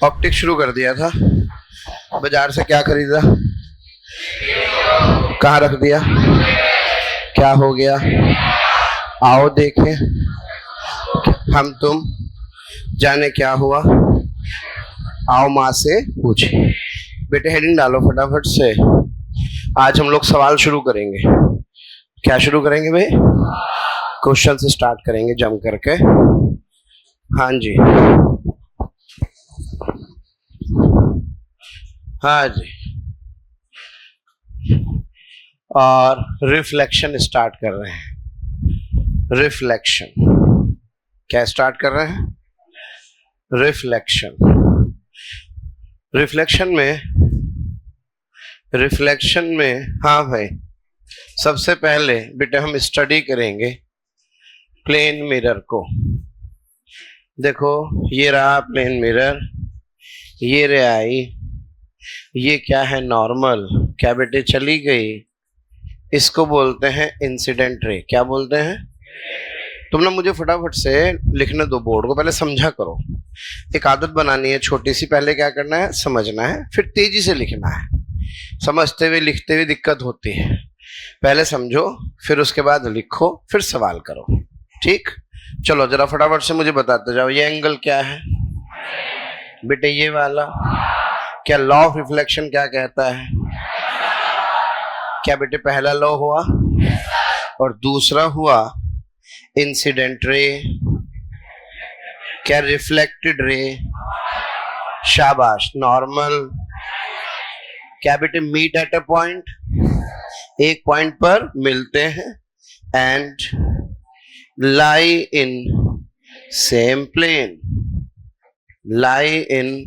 Optic शुरू कर दिया था। बाजार से क्या खरीदा, कहाँ रख दिया, क्या हो गया, आओ देखें, हम तुम जाने क्या हुआ, आओ माँ से पूछे। बेटे हेडिंग डालो फटाफट से। आज हम लोग सवाल शुरू करेंगे। क्या शुरू करेंगे भाई? क्वेश्चन से स्टार्ट करेंगे जम करके। हाँ जी, हाँ जी। और रिफ्लेक्शन स्टार्ट कर रहे हैं। रिफ्लेक्शन क्या स्टार्ट कर रहे हैं? रिफ्लेक्शन। रिफ्लेक्शन में हाँ भाई, सबसे पहले बेटे हम स्टडी करेंगे प्लेन मिरर को। देखो ये रहा प्लेन मिरर, ये रे आई, ये क्या है? नॉर्मल। क्या बेटे चली गई? इसको बोलते हैं इंसिडेंट रे। क्या बोलते हैं? तुम ना मुझे फटाफट से लिखने दो, बोर्ड को पहले समझा करो। एक आदत बनानी है छोटी सी। पहले क्या करना है? समझना है, फिर तेजी से लिखना है। समझते हुए लिखते हुए दिक्कत होती है। पहले समझो, फिर उसके बाद लिखो, फिर सवाल करो। ठीक? चलो जरा फटाफट से मुझे बताते जाओ। ये एंगल क्या है बेटे? ये वाला। क्या लॉ ऑफ रिफ्लेक्शन क्या कहता है? क्या बेटे पहला लॉ हुआ और दूसरा हुआ इंसिडेंट रे। क्या रिफ्लेक्टेड रे? शाबाश। नॉर्मल। क्या बेटे मीट एट अ पॉइंट, एक पॉइंट पर मिलते हैं। And lie in same plane. Lie in,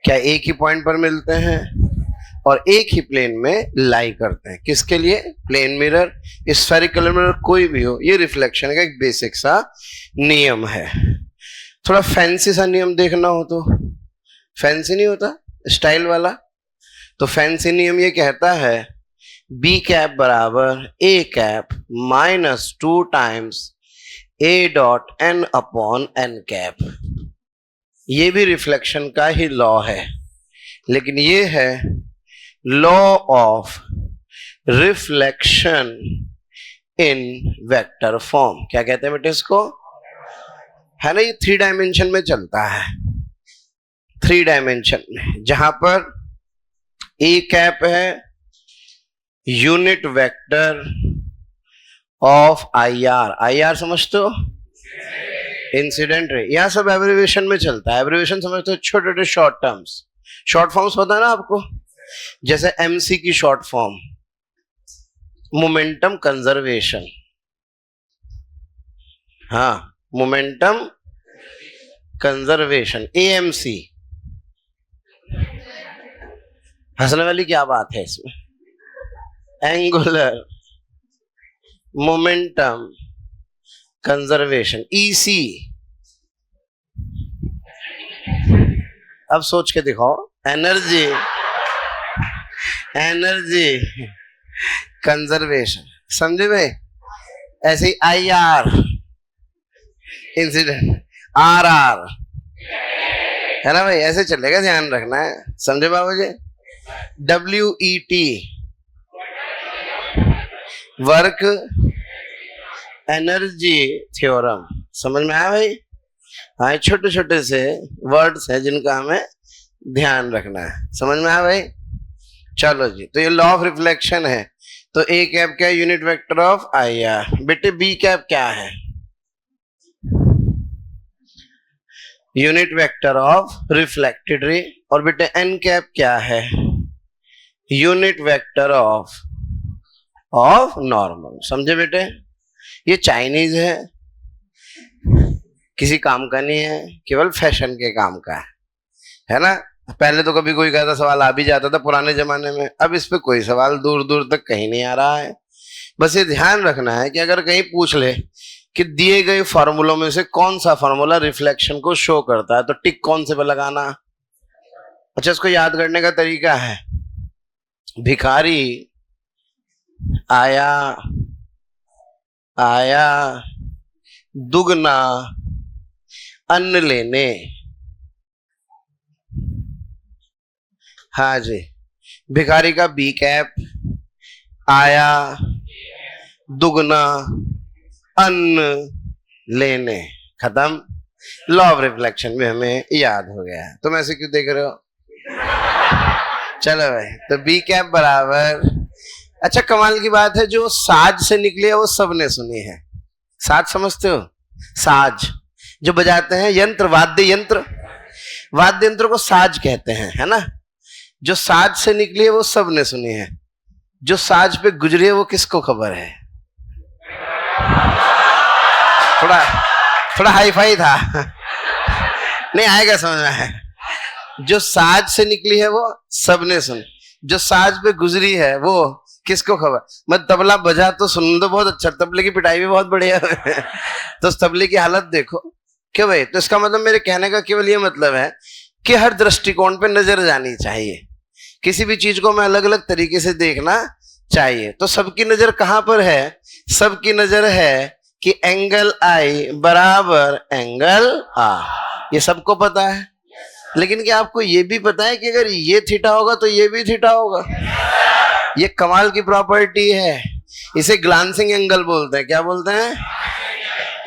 क्या एक ही पॉइंट पर मिलते हैं और एक ही प्लेन में लाई करते हैं। किसके लिए? प्लेन मिरर, स्फेरिकल मिरर, कोई भी हो। ये रिफ्लेक्शन का एक बेसिक सा नियम है। थोड़ा फैंसी सा नियम देखना हो तो, फैंसी नहीं होता, स्टाइल वाला, तो फैंसी नियम ये कहता है बी कैप बराबर A cap minus 2 times A dot N upon N cap. ये भी रिफ्लेक्शन का ही लॉ है, लेकिन ये है law of reflection in vector form. क्या कहते हैं बेटे इसको? है ना, ये 3 डायमेंशन में चलता है। 3 डायमेंशन में, जहां पर ए कैप है unit vector of I R. I R समझते हो? Incident ray. यह सब एब्रिविएशन में चलता है। एब्रिविएशन समझते हो? छोटे छोटे शॉर्ट टर्म्स, शॉर्ट फॉर्म्स पता है ना आपको? जैसे एमसी की शॉर्ट फॉर्म मोमेंटम कंजर्वेशन। हाँ, मोमेंटम कंजर्वेशन, एएमसी। हंसने वाली क्या बात है इसमें? Angular momentum conservation, EC. अब सोच के दिखाओ। एनर्जी कंजर्वेशन, समझे भाई? ऐसे ही I R incident, R R, है ना भाई? ऐसे चलेगा, ध्यान रखना है। समझे बाबूजी? WET work energy theorem. समझ में आया भाई? हाँ, छोटे छोटे से वर्ड्स हैं जिनका हमें ध्यान रखना है। समझ में आया भाई? चलो जी, तो ये लॉ ऑफ रिफ्लेक्शन है। तो ए कैप क्या है? Unit vector of I R. बेटे बी कैप क्या है? Unit vector of reflected ray. और बेटे एन कैप क्या है? Unit vector of normal. समझे बेटे? ये चाइनीज है, किसी काम का नहीं है, केवल फैशन के काम का है ना? पहले तो कभी कोई कहता सवाल आ भी जाता था पुराने जमाने में, अब इस पे कोई सवाल दूर दूर तक कहीं नहीं आ रहा है। बस ये ध्यान रखना है कि अगर कहीं पूछ ले कि दिए गए फॉर्मूलों में से कौन सा फॉर्मूला रिफ्लेक्शन को शो करता है, तो टिक कौन से पे लगाना। अच्छा, इसको याद करने का तरीका है, भिखारी आया दुगना अन्न लेने। हाँ जी, भिखारी का बी कैप, आया दुगना अन्न लेने, खत्म। लॉ ऑफ रिफ्लेक्शन में हमें याद हो गया है। तुम ऐसे क्यों देख रहे हो? चलो भाई, तो बी कैप बराबर, अच्छा कमाल की बात है, जो साज से निकली है वो सबने सुनी है। साज समझते हो? साज जो बजाते हैं, यंत्र, वाद्य यंत्र, वाद्य यंत्र को साज कहते हैं, है ना। जो साज से निकली है वो सबने सुनी है। जो साज पे गुजरी है वो किसको खबर है? थोड़ा थोड़ा हाई फाई था। नहीं आएगा समझ में। जो साज से निकली है वो सबने सुन, जो साज पे गुजरी है वो किसको खबर? मैं तबला बजा तो सुन तो बहुत अच्छा, तबले की पिटाई भी बहुत बढ़िया है। तो उस तबले की हालत देखो क्यों भाई। तो इसका मतलब, मेरे कहने का केवल ये मतलब है कि हर दृष्टिकोण पे नजर जानी चाहिए। किसी भी चीज को मैं अलग अलग तरीके से देखना चाहिए। तो सबकी नजर कहां पर है? सबकी नजर है कि एंगल आई बराबर एंगल आ। ये सबको पता है, लेकिन क्या आपको ये भी पता है कि अगर ये थीटा होगा तो ये भी थीटा होगा? ये कमाल की प्रॉपर्टी है। इसे ग्लांसिंग एंगल बोलते हैं। क्या बोलते हैं?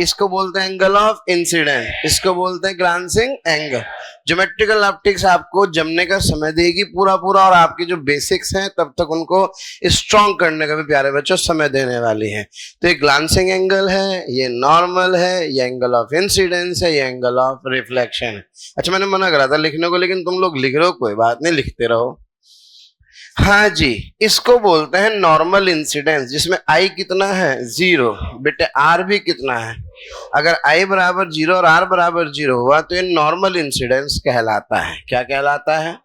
इसको बोलते हैं एंगल ऑफ इंसिडेंस, इसको बोलते हैं ग्लांसिंग एंगल। ज्योमेट्रिकल ऑप्टिक्स आपको जमने का समय देगी पूरा पूरा, और आपके जो बेसिक्स हैं तब तक उनको स्ट्रॉन्ग करने का भी प्यारे बच्चों समय देने वाली है। तो ये ग्लांसिंग एंगल है, ये नॉर्मल है, ये एंगल ऑफ इंसिडेंस है, ये एंगल ऑफ रिफ्लेक्शन है। अच्छा मैंने मना करा था लिखने को, लेकिन तुम लोग लिख रहे हो, कोई बात नहीं, लिखते रहो। हाँ जी, इसको बोलते हैं नॉर्मल इंसिडेंस, जिसमें आई कितना है? 0। बेटे आर भी कितना है? अगर आई बराबर 0 और आर बराबर 0 हुआ तो ये नॉर्मल इंसिडेंस कहलाता है। क्या कहलाता है?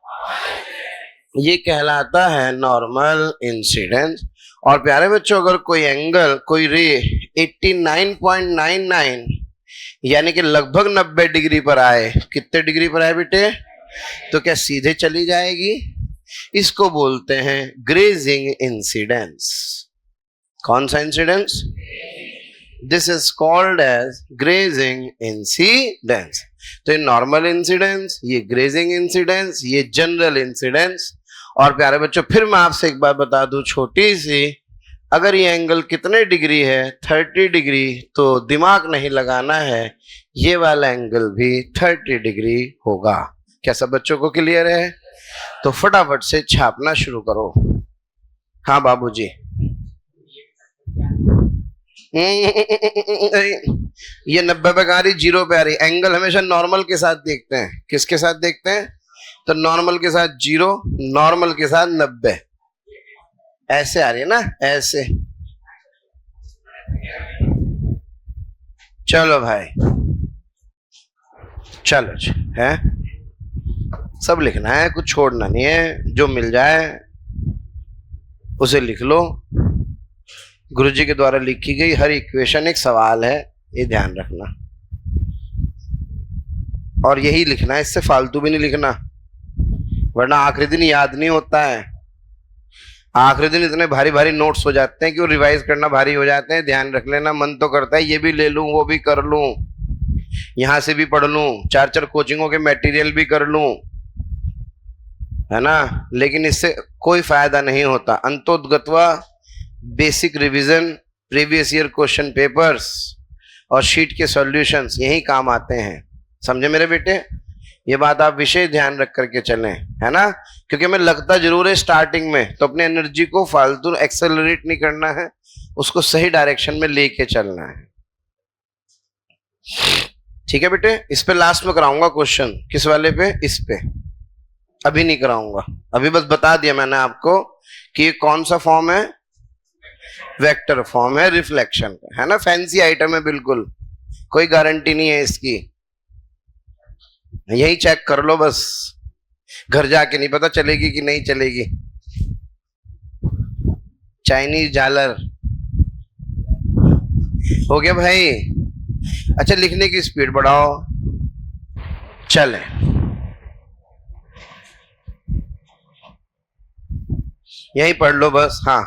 ये कहलाता है नॉर्मल इंसिडेंस। और प्यारे बच्चों, अगर कोई एंगल, कोई रे 89.99 यानी कि लगभग 90 डिग्री पर आए, कितने डिग्री पर आए बेटे? तो क्या सीधे चली जाएगी? इसको बोलते हैं ग्रेजिंग इंसिडेंस। कौन सा incidence? This is called as grazing incidence. तो ये नॉर्मल इंसिडेंस, ये ग्रेजिंग इंसिडेंस, ये जनरल इंसिडेंस। और प्यारे बच्चों, फिर मैं आपसे एक बात बता दूं छोटी सी, अगर ये एंगल कितने डिग्री है? 30 डिग्री, तो दिमाग नहीं लगाना है, ये वाला एंगल भी 30 डिग्री होगा। क्या सब बच्चों को क्लियर है? तो फटाफट से छापना शुरू करो। हाँ बाबूजी। ये 90 पे आ रही, 0 पे आ रही। एंगल हमेशा नॉर्मल के साथ देखते हैं। किसके साथ देखते हैं? तो नॉर्मल के साथ 0, नॉर्मल के साथ 90। ऐसे आ रही है ना, ऐसे। चलो भाई, चलो जी, है सब लिखना है, कुछ छोड़ना नहीं है। जो मिल जाए उसे लिख लो। गुरुजी के द्वारा लिखी गई हर इक्वेशन एक सवाल है, ये ध्यान रखना। और यही लिखना है, इससे फालतू भी नहीं लिखना, वरना आखिरी दिन याद नहीं होता है। आखिरी दिन इतने भारी भारी नोट्स हो जाते हैं कि वो रिवाइज करना भारी हो जाते हैं। ध्यान रख लेना। मन तो करता है ये भी ले लूं, वो भी कर लूं, यहां से भी पढ़ लूं, 4 कोचिंगों के मटेरियल भी कर लूं, है ना, लेकिन इससे कोई फायदा नहीं होता। अंतोदगत्वा basic revision, previous year question papers और शीट के सॉल्यूशंस यही काम आते हैं। समझे मेरे बेटे? ये बात आप विशेष ध्यान रख करके चलें, है ना, क्योंकि हमें लगता जरूर है स्टार्टिंग में, तो अपने एनर्जी को फालतू एक्सेलरेट नहीं करना है, उसको सही डायरेक्शन में लेके चलना है। ठीक है बेटे? इस पे लास्ट में कराऊंगा क्वेश्चन। किस वाले पे? इस पे। अभी नहीं कराऊंगा, अभी बस बता दिया मैंने आपको कि ये कौन सा फॉर्म है? वेक्टर फॉर्म है रिफ्लेक्शन का, है ना। फैंसी आइटम है बिल्कुल, कोई गारंटी नहीं है इसकी। यही चेक कर लो बस, घर जाके नहीं पता चलेगी कि नहीं चलेगी। चाइनीज झालर हो गया भाई। अच्छा, लिखने की स्पीड बढ़ाओ। चले, यही पढ़ लो बस। हाँ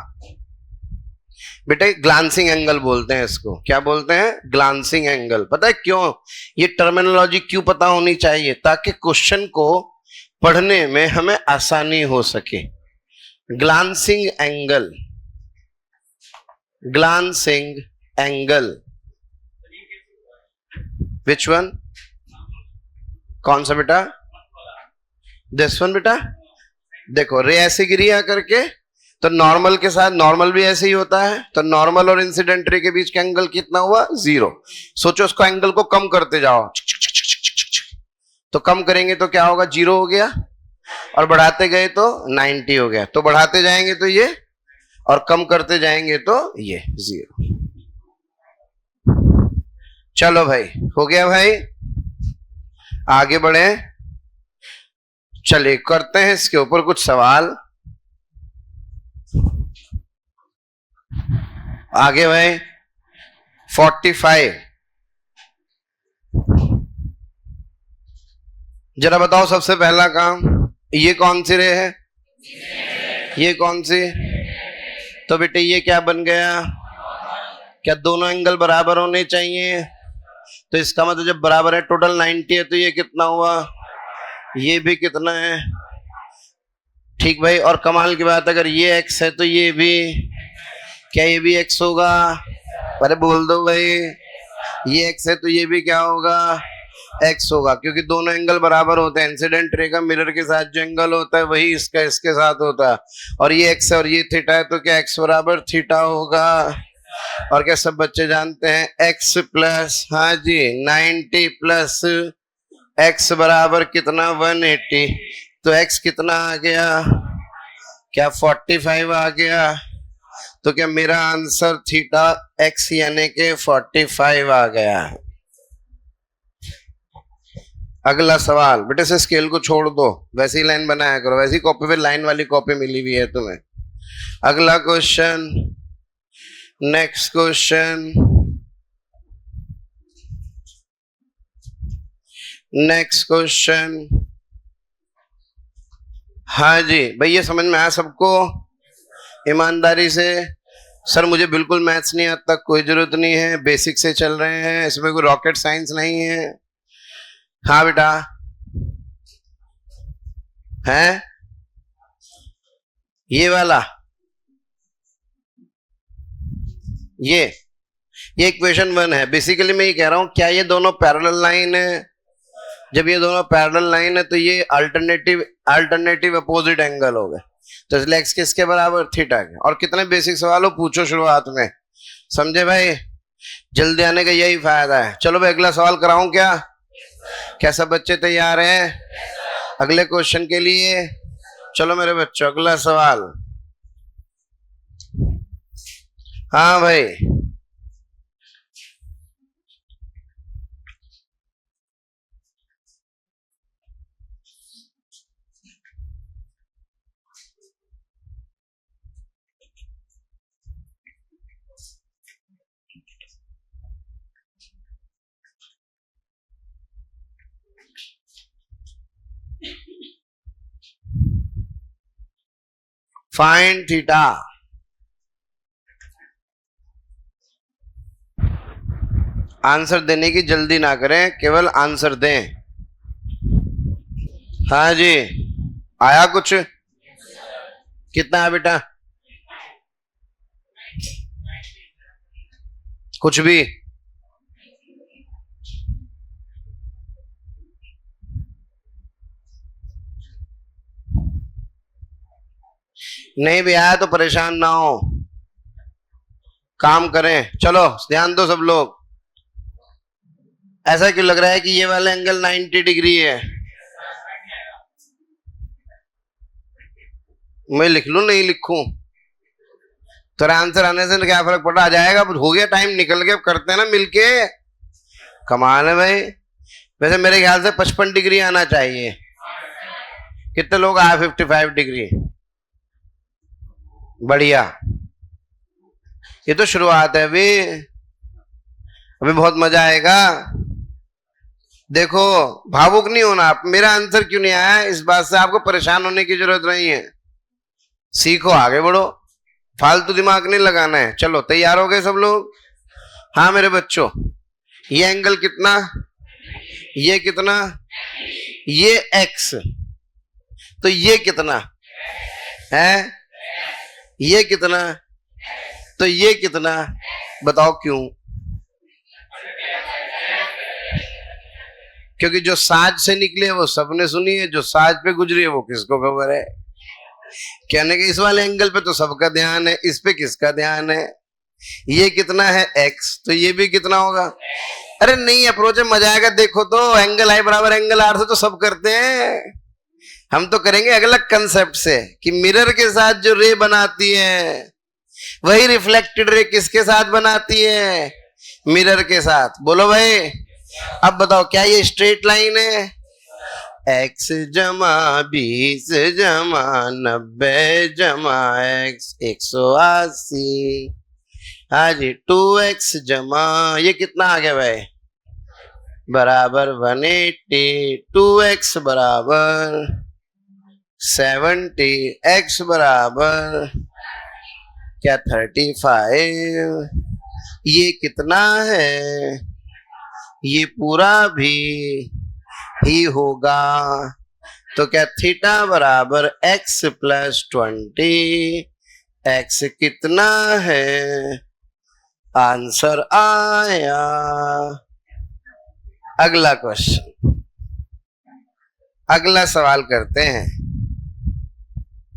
बेटे, ग्लांसिंग एंगल बोलते हैं इसको। क्या बोलते हैं? Glancing angle. पता है क्यों? ये टर्मिनोलॉजी क्यों पता होनी चाहिए? ताकि क्वेश्चन को पढ़ने में हमें आसानी हो सके। Glancing angle, glancing angle, which one? कौन सा बेटा? दिस वन बेटा। देखो रे ऐसे गिरिया करके, तो नॉर्मल के साथ नॉर्मल भी ऐसे ही होता है, तो नॉर्मल और इंसिडेंट रे के बीच का एंगल कितना हुआ? 0। सोचो उसको एंगल को कम करते जाओ, तो कम करेंगे तो क्या होगा? 0 हो गया, और बढ़ाते गए तो 90 हो गया। तो बढ़ाते जाएंगे तो ये, और कम करते जाएंगे तो ये 0। चलो भाई, हो गया भाई, आगे बढ़े। चलिए करते हैं इसके ऊपर कुछ सवाल। आगे भाई 45, जरा बताओ सबसे पहला काम, ये कौन सी रे है? ये कौन सी? तो बेटे ये क्या बन गया? क्या दोनों एंगल बराबर होने चाहिए? तो इसका मतलब जब बराबर है, टोटल 90 है, तो ये कितना हुआ? ये भी कितना है? ठीक भाई। और कमाल की बात, अगर ये x है तो ये भी, क्या ये भी x होगा? अरे बोल दो भाई, ये x है तो ये भी क्या होगा? x होगा, क्योंकि दोनों एंगल बराबर होते हैं। इंसिडेंट रे का मिरर के साथ जो एंगल होता है वही इसका इसके साथ होता है, और ये x है और ये थीटा है, तो क्या x बराबर थीटा होगा? और क्या सब बच्चे जानते हैं x प्लस, हाँ जी, 90 प्लस x बराबर कितना? 180। तो x कितना आ गया? क्या 45 आ गया? तो क्या मेरा आंसर थीटा x यानी के 45 आ गया। अगला सवाल, बेटे से स्केल को छोड़ दो, वैसी लाइन बनाया करो, वैसी कॉपी पे लाइन वाली कॉपी मिली हुई है तुम्हें। अगला question, next question, next question. हाँ जी भाई, ये समझ में आया सबको? ईमानदारी से। सर मुझे बिल्कुल मैथ्स नहीं आता, कोई जरूरत नहीं है, बेसिक से चल रहे हैं, इसमें कोई रॉकेट साइंस नहीं है। हाँ बेटा, है ये वाला, ये इक्वेशन 1 है। बेसिकली मैं ये कह रहा हूं, क्या ये दोनों पैरेलल लाइन है? जब ये दोनों पैरेलल लाइन है तो ये अल्टरनेटिव अपोजिट एंगल हो गए, तो इसलिए x किसके बराबर? थीटा के। और कितने बेसिक सवाल हो पूछो शुरुआत में, समझे भाई? जल्दी आने का यही फायदा है। चलो भाई अगला सवाल कराऊं क्या? क्या सब बच्चे तैयार हैं अगले क्वेश्चन के लिए? चलो मेरे बच्चों, अगला सवाल। हाँ भाई, फाइंड थीटा। आंसर देने की जल्दी ना करें, केवल आंसर दें। हाँ जी, आया कुछ? कितना है बेटा? कुछ भी? नहीं भी आया तो परेशान ना हो, काम करें। चलो ध्यान दो सब लोग। ऐसा क्यों लग रहा है कि ये वाला एंगल 90 डिग्री है? मैं लिख लूं नहीं लिखूं? तो आंसर आने से क्या फर्क पड़ा? आ जाएगा, हो गया टाइम निकल गया, करते हैं ना मिलके। कमाल है भाई। वैसे मेरे ख्याल से 55 डिग्री आना चाहिए। कितने लोग आए? 55 डिग्री। बढ़िया, ये तो शुरुआत है, अभी बहुत मजा आएगा। देखो भावुक नहीं होना आप, मेरा आंसर क्यों नहीं आया इस बात से आपको परेशान होने की जरूरत नहीं है। सीखो, आगे बढ़ो, फालतू दिमाग नहीं लगाना है। चलो तैयार हो गए सब लोग? हाँ मेरे बच्चों, ये एंगल कितना? ये कितना? ये x, तो ये कितना है, ये कितना, तो ये कितना, बताओ क्यों? क्योंकि जो साज से निकले वो सबने सुनी है, जो साज पे गुजरी है वो किसको खबर है। कहने के इस वाले एंगल पे तो सबका ध्यान है, इस पे किसका ध्यान है? ये कितना है x, तो ये भी कितना होगा? अरे नहीं अप्रोच है, मजा आएगा। देखो तो एंगल आई बराबर एंगल आर से तो सब करते हैं, हम तो करेंगे अलग कंसेप्ट से कि मिरर के साथ जो रे बनाती है वही रिफ्लेक्टेड रे किसके साथ बनाती है? मिरर के साथ। बोलो भाई, अब बताओ क्या ये स्ट्रेट लाइन है? x जमा 20 जमा 90 जमा x 180, हाँ जी 2x जमा ये कितना आ गया भाई? बराबर 180, 2x बराबर 70, x बराबर क्या 35, ये कितना है? ये पूरा भी ही होगा। तो क्या थीटा बराबर x प्लस 20, x कितना है? आंसर आया। अगला क्वेश्चन, अगला सवाल करते हैं।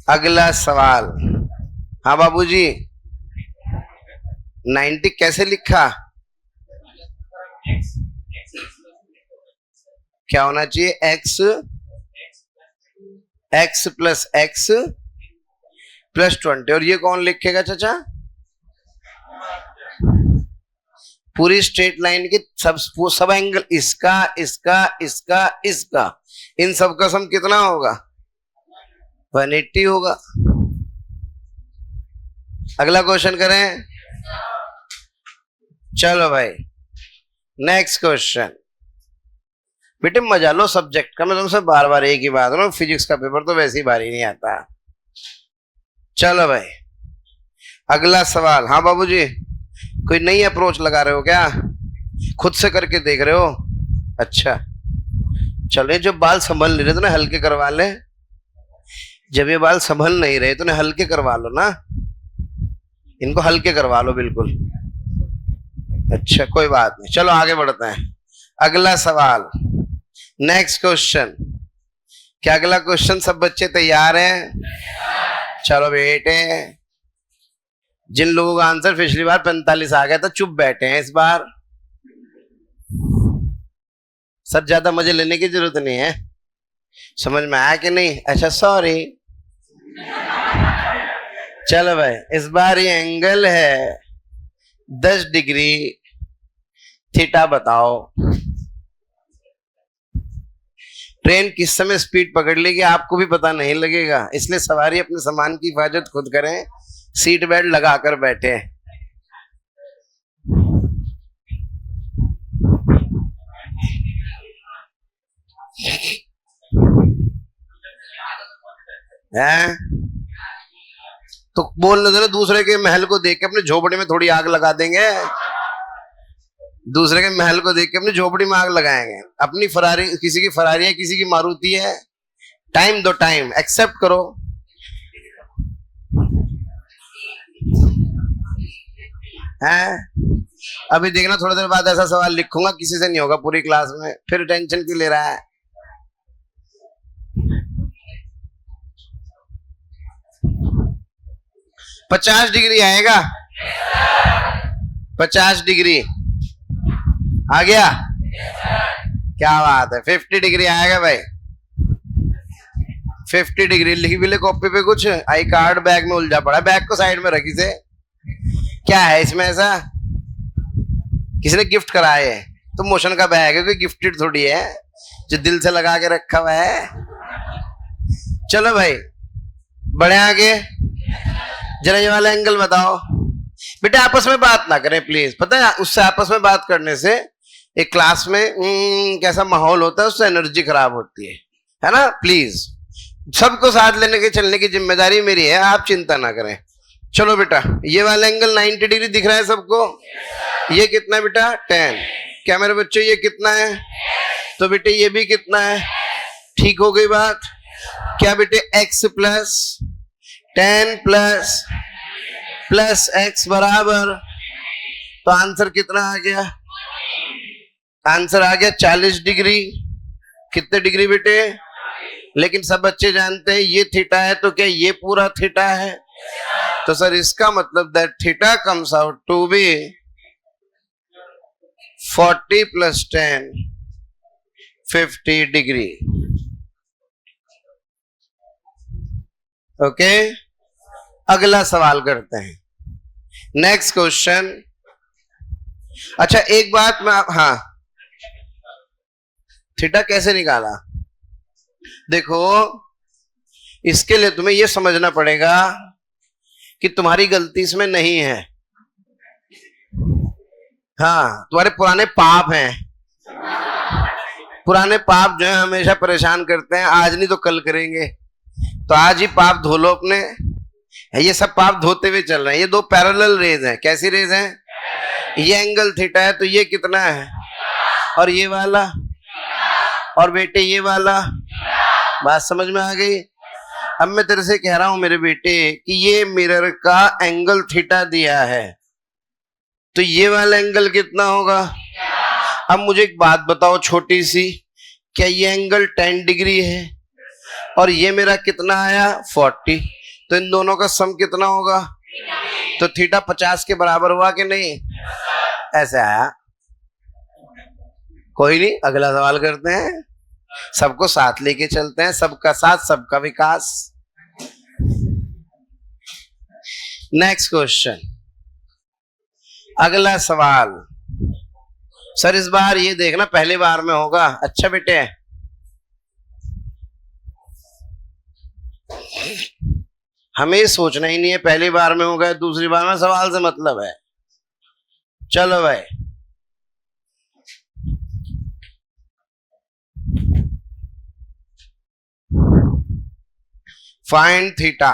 अगला सवाल, हाँ बाबूजी 90 कैसे लिखा? क्या होना चाहिए? x प्लस x प्लस 20, और ये कौन लिखेगा चाचा? पूरी स्ट्रेट लाइन की सब एंगल, इसका इसका इसका इसका, इन सब का सम कितना होगा? 180 होगा। अगला क्वेश्चन करें। चलो भाई नेक्स्ट क्वेश्चन। बेटे मजा लो सब्जेक्ट का, मैं तुमसे बार बार एक ही बात करूं, फिजिक्स का पेपर तो वैसे ही भारी नहीं आता। चलो भाई अगला सवाल। हाँ बाबूजी कोई नई अप्रोच लगा रहे हो क्या? खुद से करके देख रहे हो? अच्छा चलो, ये जो बाल संभल नहीं रहे तो ना हल्के करवा ले। जब ये बाल संभल नहीं रहे तो ना हल्के करवा लो ना, इनको हल्के करवा लो बिल्कुल। अच्छा कोई बात नहीं, चलो आगे बढ़ते हैं। अगला सवाल, नेक्स्ट क्वेश्चन। क्या अगला क्वेश्चन सब बच्चे तैयार हैं? चलो बेटे, जिन लोगों का आंसर पिछली बार 45 आ गया था चुप बैठे हैं इस बार। सर ज्यादा मजे लेने की जरूरत नहीं है, समझ में आया कि नहीं? अच्छा सॉरी। चलो भाई इस बार ये एंगल है 10 डिग्री, थीटा बताओ। ट्रेन किस समय स्पीड पकड़ लेगी आपको भी पता नहीं लगेगा, इसलिए सवारी अपने सामान की हिफाजत खुद करें, सीट बेल्ट लगाकर बैठे। हैं? तो बोलने दो ना, दूसरे के महल को देख के अपने झोपड़ी में थोड़ी आग लगा देंगे। दूसरे के महल को देख के अपनी झोपड़ी में आग लगाएंगे। अपनी फरारी, किसी की फरारी है, किसी की मारुति है। टाइम दो, टाइम एक्सेप्ट करो। हैं? अभी देखना थोड़ी देर बाद ऐसा सवाल लिखूंगा किसी से नहीं होगा पूरी क्लास में, फिर टेंशन क्यों ले रहा है? पचास डिग्री आएगा। 50 डिग्री आ गया? क्या बात है, 50 डिग्री आएगा भाई। 50 डिग्री लिख भी ले कॉपी पे। कुछ आई कार्ड बैग में उलझा पड़ा, बैग को साइड में रखी से। क्या है इसमें ऐसा? किसी ने गिफ्ट कराया है तो मोशन का बैग है, कोई गिफ्टेड थोड़ी है जो दिल से लगा के रखा हुआ है। चलो भाई बढ़े आगे। जरा ये वाला एंगल बताओ। बेटे आपस में बात ना करें प्लीज, पता है उससे आपस में बात करने से एक क्लास में कैसा माहौल होता है, उससे एनर्जी खराब होती है ना। प्लीज सबको साथ लेने के चलने की जिम्मेदारी मेरी है, आप चिंता ना करें। चलो बेटा ये वाला एंगल 90 डिग्री दिख रहा है सबको? ये कितना बेटा? 10। क्या मेरे बच्चों ये कितना है? तो बेटे ये भी कितना है? ठीक हो गई बात? क्या बेटे, x प्लस 10 प्लस x बराबर, तो आंसर कितना आ गया? आंसर आ गया 40 डिग्री। कितने डिग्री बेटे? लेकिन सब बच्चे जानते हैं ये थीटा है, तो क्या ये पूरा थीटा है? तो सर इसका मतलब that theta comes out to be 40 plus 10 50 degree. Okay, अगला सवाल करते हैं, नेक्स्ट क्वेश्चन। अच्छा एक बात मैं, हाँ, थीटा कैसे निकाला? देखो, इसके लिए तुम्हें यह समझना पड़ेगा कि तुम्हारी गलती इसमें नहीं है। हाँ, तुम्हारे पुराने पाप हैं। पुराने पाप जो है हमेशा परेशान करते हैं, आज नहीं तो कल करेंगे, तो आज ही पाप धो लो अपने। ये सब पाप धोते हुए चल रहे हैं। ये दो पैरेलल रेज हैं। कैसी रेज हैं? ये एंगल थीटा है, तो ये कितना है? और ये वाला, और बेटे ये वाला। बात समझ में आ गई? अब मैं तेरे से कह रहा हूं मेरे बेटे कि ये मिरर का एंगल थीटा दिया है, तो ये वाला एंगल कितना होगा? अब मुझे एक बात बताओ छोटी सी, क्या ये एंगल 10 डिग्री है और ये मेरा कितना आया 40, तो इन दोनों का सम कितना होगा? तो थीटा 50 के बराबर हुआ कि नहीं? ऐसे आया। कोई नहीं, अगला सवाल करते हैं। सबको साथ लेके चलते हैं, सबका साथ सबका विकास। नेक्स्ट क्वेश्चन, अगला सवाल। सर इस बार ये देखना पहली बार में होगा। अच्छा बेटे, हमें सोचना ही नहीं है पहली बार में होगा दूसरी बार में, सवाल से मतलब है। चलो भाई, फाइंड थीटा।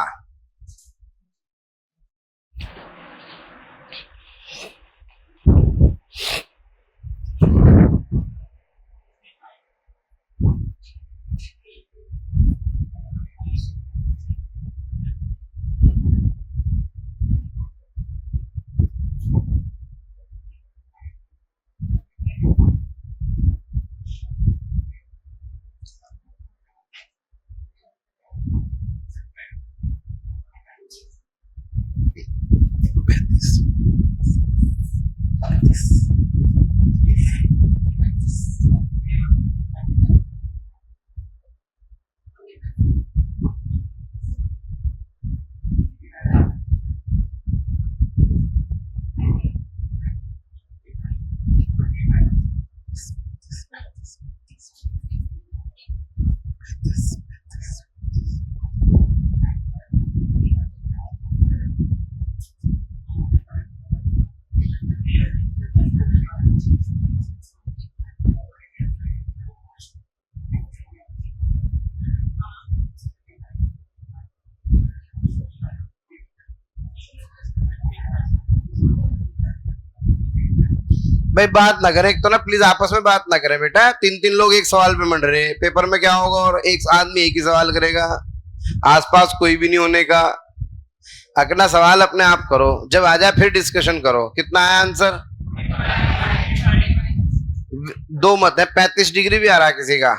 भाई बात ना करें, एक तो ना प्लीज आपस में बात ना करें बेटा। तीन तीन लोग एक सवाल पे मंड रहे, पेपर में क्या होगा? और एक आदमी एक ही सवाल करेगा, आसपास कोई भी नहीं होने का। अपना सवाल अपने आप करो, जब आ जाए फिर डिस्कशन करो। कितना आया आंसर? दो मत है, 35 डिग्री भी आ रहा है किसी का,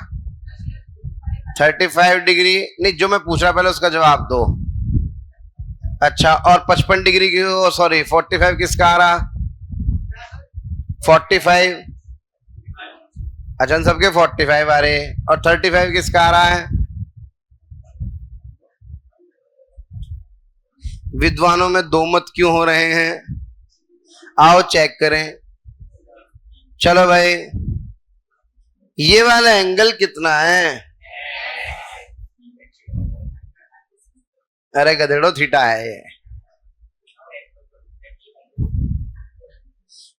35 डिग्री नहीं, जो मैं पूछ रहा पहले उसका जवाब दो। अच्छा, और 55 डिग्री की, सॉरी 45 किसका आ रहा? 45। अच्छा, सबके 45 आ रहे, और 35 किसका आ रहा है? विद्वानों में दो मत क्यों हो रहे हैं? आओ चेक करें। चलो भाई, ये वाला एंगल कितना है? अरे गधेड़ो, थीटा है।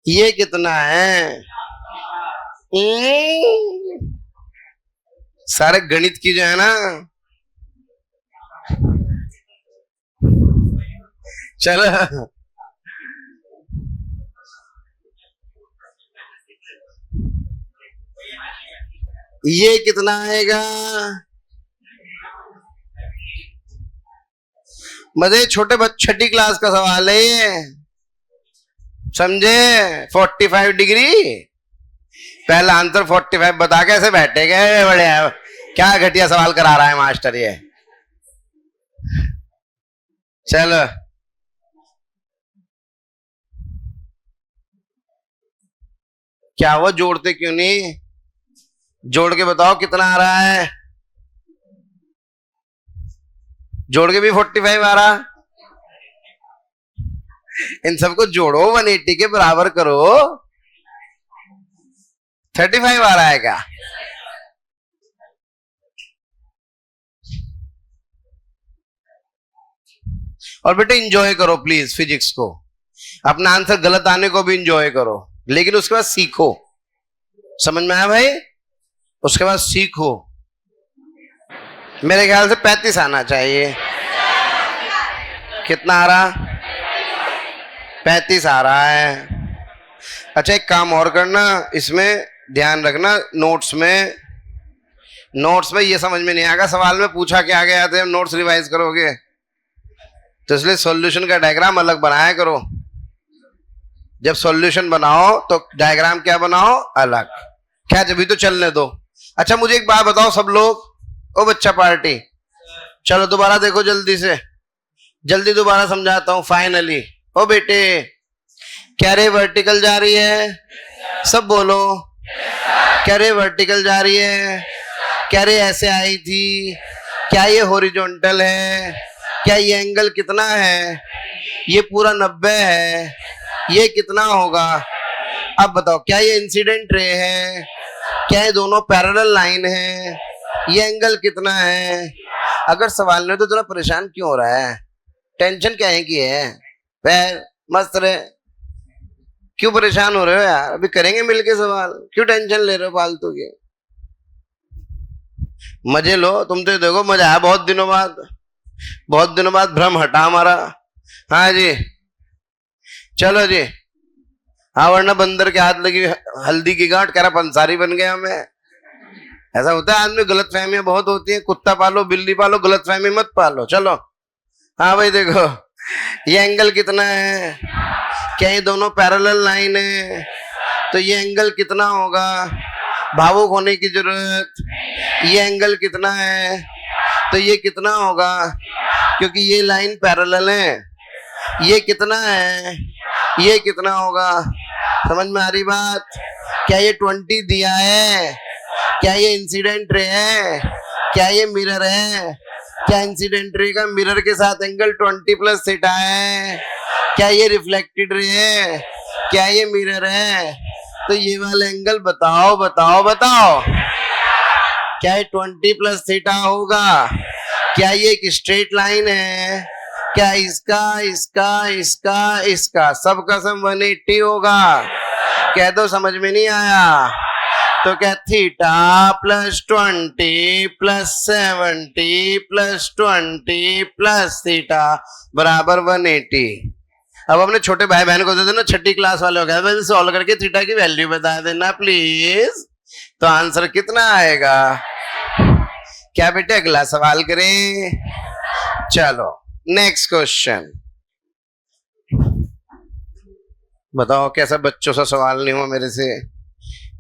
ये कितना है? सारे गणित की जो है ना, चलो ये कितना आएगा? मजे छोटे बच्चे, छठी क्लास का सवाल है ये, समझे? 45 डिग्री, पहला आंसर 45 बता के ऐसे बैठे गए, बड़े क्या घटिया सवाल करा रहा है मास्टर ये। चलो क्या हुआ, जोड़ते क्यों नहीं? जोड़ के बताओ कितना आ रहा है। जोड़ के भी 45 आ रहा। इन सबको जोड़ो, 180 के बराबर करो। 35 आ रहा है क्या? और बेटे इंजॉय करो प्लीज फिजिक्स को, अपना आंसर गलत आने को भी इंजॉय करो, लेकिन उसके बाद सीखो। समझ में आया भाई? उसके बाद सीखो। मेरे ख्याल से 35 आना चाहिए। कितना आ रहा? 35 आ रहा है। अच्छा एक काम और करना, इसमें ध्यान रखना, नोट्स में ये समझ में नहीं आएगा सवाल में पूछा क्या गया था, नोट्स रिवाइज करोगे तो इसलिए सॉल्यूशन का डायग्राम अलग बनाया करो। जब सॉल्यूशन बनाओ तो डायग्राम क्या बनाओ? अलग। क्या जब तो चलने दो। अच्छा मुझे एक बात बताओ सब लोग, ओ बच्चा पार्टी, चलो दोबारा देखो जल्दी से, जल्दी दोबारा समझाता हूं फाइनली। ओ बेटे, क्या रे वर्टिकल जा रही है? सब बोलो। क्या रे वर्टिकल जा रही है? क्या रे ऐसे आई थी? क्या ये हॉरिजॉन्टल है? क्या ये एंगल कितना है? ये पूरा 90 है। ये कितना होगा? अब बताओ, क्या ये इंसिडेंट रे है? क्या ये दोनों पैरेलल लाइन है? ये एंगल कितना है? अगर सवाल नहीं तो थोड़ा परेशान क्यों हो रहा है? टेंशन क्या है की है? पैर मस्त रहे, क्यों परेशान हो रहे हो यार? अभी करेंगे मिलके सवाल, क्यों टेंशन ले रहे हो फालतू की? मजे लो, तुम तो देखो मजा आया बहुत दिनों बाद भ्रम हटा हमारा। हाँ जी चलो जी। हाँ वरना बंदर के हाथ लगी हल्दी की गांठ, कह रहा पंसारी बन गया मैं। ऐसा होता है आदमी, गलत फहमियां बहुत होती है। कुत्ता पालो बिल्ली पालो, गलत फहमी मत पालो। चलो हाँ भाई देखो, ये एंगल कितना है? क्या ये दोनों पैरेलल लाइन है? तो ये एंगल कितना होगा? भावुक होने की जरूरत। ये एंगल कितना है? तो ये कितना होगा? क्योंकि ये लाइन पैरेलल है। ये कितना है? ये कितना होगा? समझ में आ रही बात? क्या ये 20 दिया है? क्या ये इंसिडेंट रे है? क्या ये मिरर है? क्या इंसिडेंट रे का मिरर के साथ एंगल 20 प्लस थीटा है? क्या ये रिफ्लेक्टेड रे है? क्या ये मिरर है? तो ये वाला एंगल बताओ बताओ बताओ, क्या ये 20 प्लस थीटा होगा? क्या ये एक स्ट्रेट लाइन है? क्या इसका इसका इसका इसका सबका सम 180 होगा? कह दो समझ में नहीं आया तो क्या theta plus 20 plus 70 plus 20 plus theta बराबर 180। अब अपने छोटे भाई बहन को दे देना, छठी क्लास वाले हो गए, सॉल्व करके थीटा की वैल्यू बता देना प्लीज। तो आंसर कितना आएगा? क्या बेटे अगला सवाल करें? चलो नेक्स्ट क्वेश्चन। बताओ कैसा बच्चों सा सवाल नहीं हुआ मेरे से?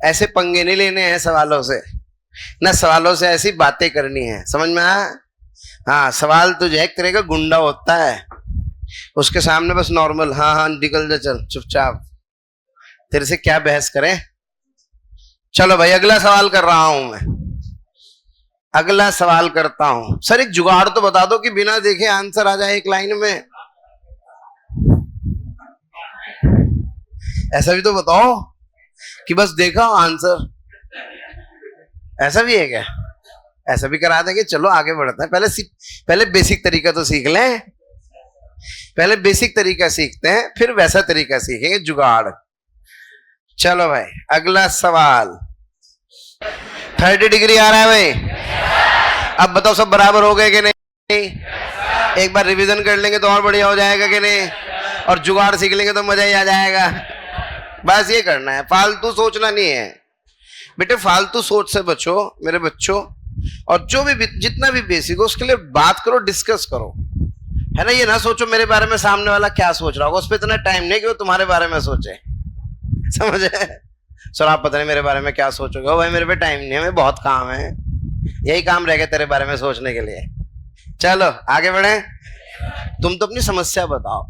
ऐसे पंगे नहीं लेने हैं सवालों से, ना सवालों से ऐसी बातें करनी है। समझ में आया? हाँ सवाल तो जो एक तरह का गुंडा होता है, उसके सामने बस नॉर्मल हाँ हाँ निकल जा चल चुपचाप, तेरे से क्या बहस करें। चलो भाई अगला सवाल कर रहा हूं मैं, अगला सवाल करता हूं। सर एक जुगाड़ तो बता दो कि बिना देखे आंसर आ जाए एक लाइन में। ऐसा भी तो बताओ कि बस देखा आंसर, ऐसा भी है क्या? ऐसा भी करा देंगे। चलो आगे बढ़ते हैं, पहले बेसिक तरीका तो सीख लें। पहले बेसिक तरीका सीखते हैं, फिर वैसा तरीका सीखेंगे जुगाड़। चलो भाई अगला सवाल। 30 डिग्री आ रहा है भाई। अब बताओ सब बराबर हो गए कि नहीं? एक बार रिवीजन कर लेंगे तो और बढ़िया हो जाएगा कि नहीं? और जुगाड़ सीख लेंगे तो मजा ही आ जाएगा। बस ये करना है, फालतू सोचना नहीं है बेटे। फालतू सोच से बचो मेरे बच्चों, और जो भी जितना भी बेसिक हो उसके लिए बात करो, डिस्कस करो। है ना। ये ना सोचो मेरे बारे में सामने वाला क्या सोच रहा होगा, उस पर इतना टाइम नहीं कि वो तुम्हारे बारे में सोचे, समझे। सर आप पता नहीं मेरे बारे में क्या सोचोगे। ओ भाई मेरे पे टाइम नहीं है, मेरे बहुत काम है, यही काम रह गया तेरे बारे में सोचने के लिए। चलो आगे बढ़े। तुम तो अपनी समस्या बताओ,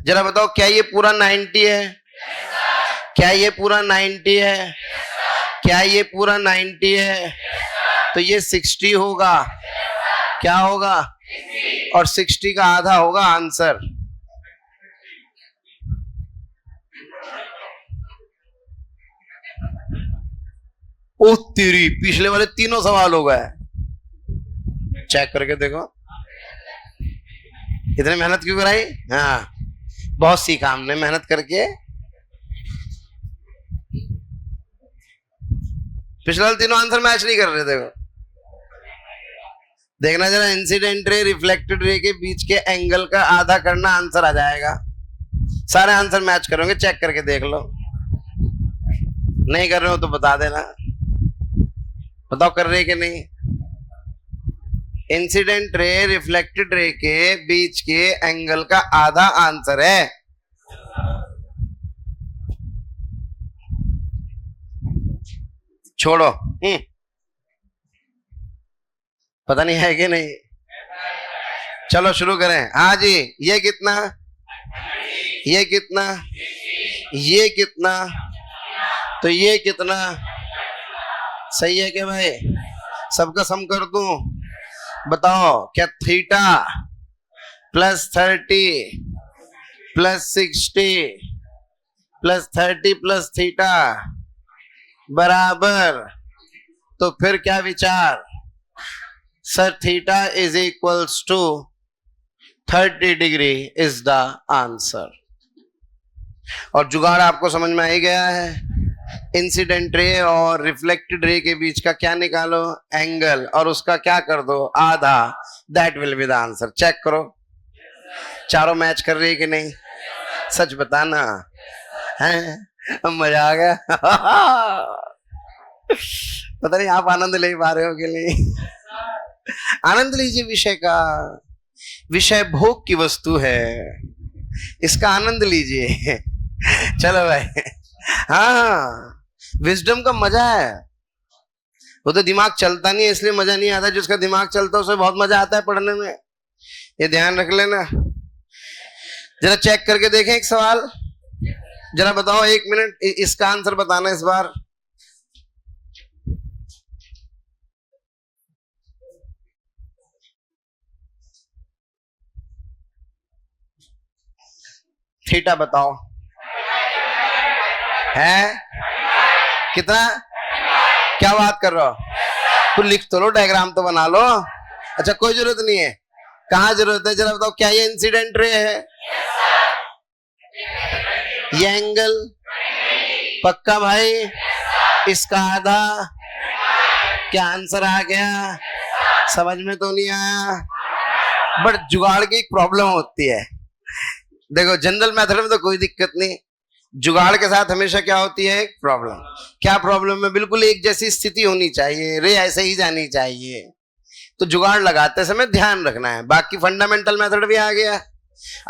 जरा बताओ क्या ये पूरा 90 है? क्या ये पूरा 90 है? क्या ये पूरा 90 है? तो ये 60 होगा, क्या होगा? और 60 का आधा होगा आंसर। ओ तेरी, पिछले वाले तीनों सवाल हो गए। चेक करके देखो, इतने मेहनत क्यों कराई? हाँ बहुत सीखा हमने मेहनत करके। पिछले वाले तीनों आंसर मैच नहीं कर रहे। देखो देखना जरा, इंसिडेंट रे रिफ्लेक्टेड रे के बीच के एंगल का आधा करना, आंसर आ जाएगा। सारे आंसर मैच करोगे, चेक करके देख लो। नहीं कर रहे हो तो बता देना, बताओ कर रहे कि नहीं। इंसिडेंट रे रिफ्लेक्टेड रे के बीच के एंगल का आधा आंसर है। छोड़ो, पता नहीं है कि नहीं। चलो शुरू करें। हाँ जी, ये कितना, ये कितना, ये कितना, तो ये कितना सही है क्या भाई? सबका सम कर दूं, बताओ क्या theta plus 30 plus 60 plus 30 plus theta बराबर, तो फिर क्या विचार? Sir theta is equals to 30 degree is the answer. और जुगाड़ आपको समझ में आ ही गया है। इंसिडेंट रे और रिफ्लेक्टेड रे के बीच का क्या निकालो? एंगल, और उसका क्या कर दो? आधा। That will be the answer. Check करो चारों मैच कर रही है कि नहीं, सच बताना है। मजा आ गया। पता नहीं आप आनंद ले पा रहे हो कि नहीं। आनंद लीजिए विषय का। विषय भोग की वस्तु है, इसका आनंद लीजिए। चलो भाई, हाँ विजडम का मजा है। वो तो दिमाग चलता नहीं है इसलिए मजा नहीं आता, जिसका दिमाग चलता है उसे बहुत मजा आता है पढ़ने में, ये ध्यान रख लेना। जरा चेक करके देखें एक सवाल, जरा बताओ 1 मिनट, इसका आंसर बताना इस बार। थीटा बताओ है कितना? क्या बात कर रहे हो? तो लिख तो लो, डायग्राम तो बना लो। अच्छा कोई जरूरत नहीं है, कहाँ जरूरत है? जरा बताओ क्या ये इंसिडेंट रे है? ये एंगल पक्का भाई? इसका आधा, क्या आंसर आ गया? समझ में तो नहीं आया, बट जुगाड़ की एक प्रॉब्लम होती है। देखो जनरल मेथड में तो कोई दिक्कत नहीं, जुगाड़ के साथ हमेशा क्या होती है? एक प्रॉब्लम। क्या प्रॉब्लम है? बिल्कुल एक जैसी स्थिति होनी चाहिए, रे ऐसे ही जानी चाहिए। तो जुगाड़ लगाते समय ध्यान रखना है। बाकी फंडामेंटल मेथड भी आ गया,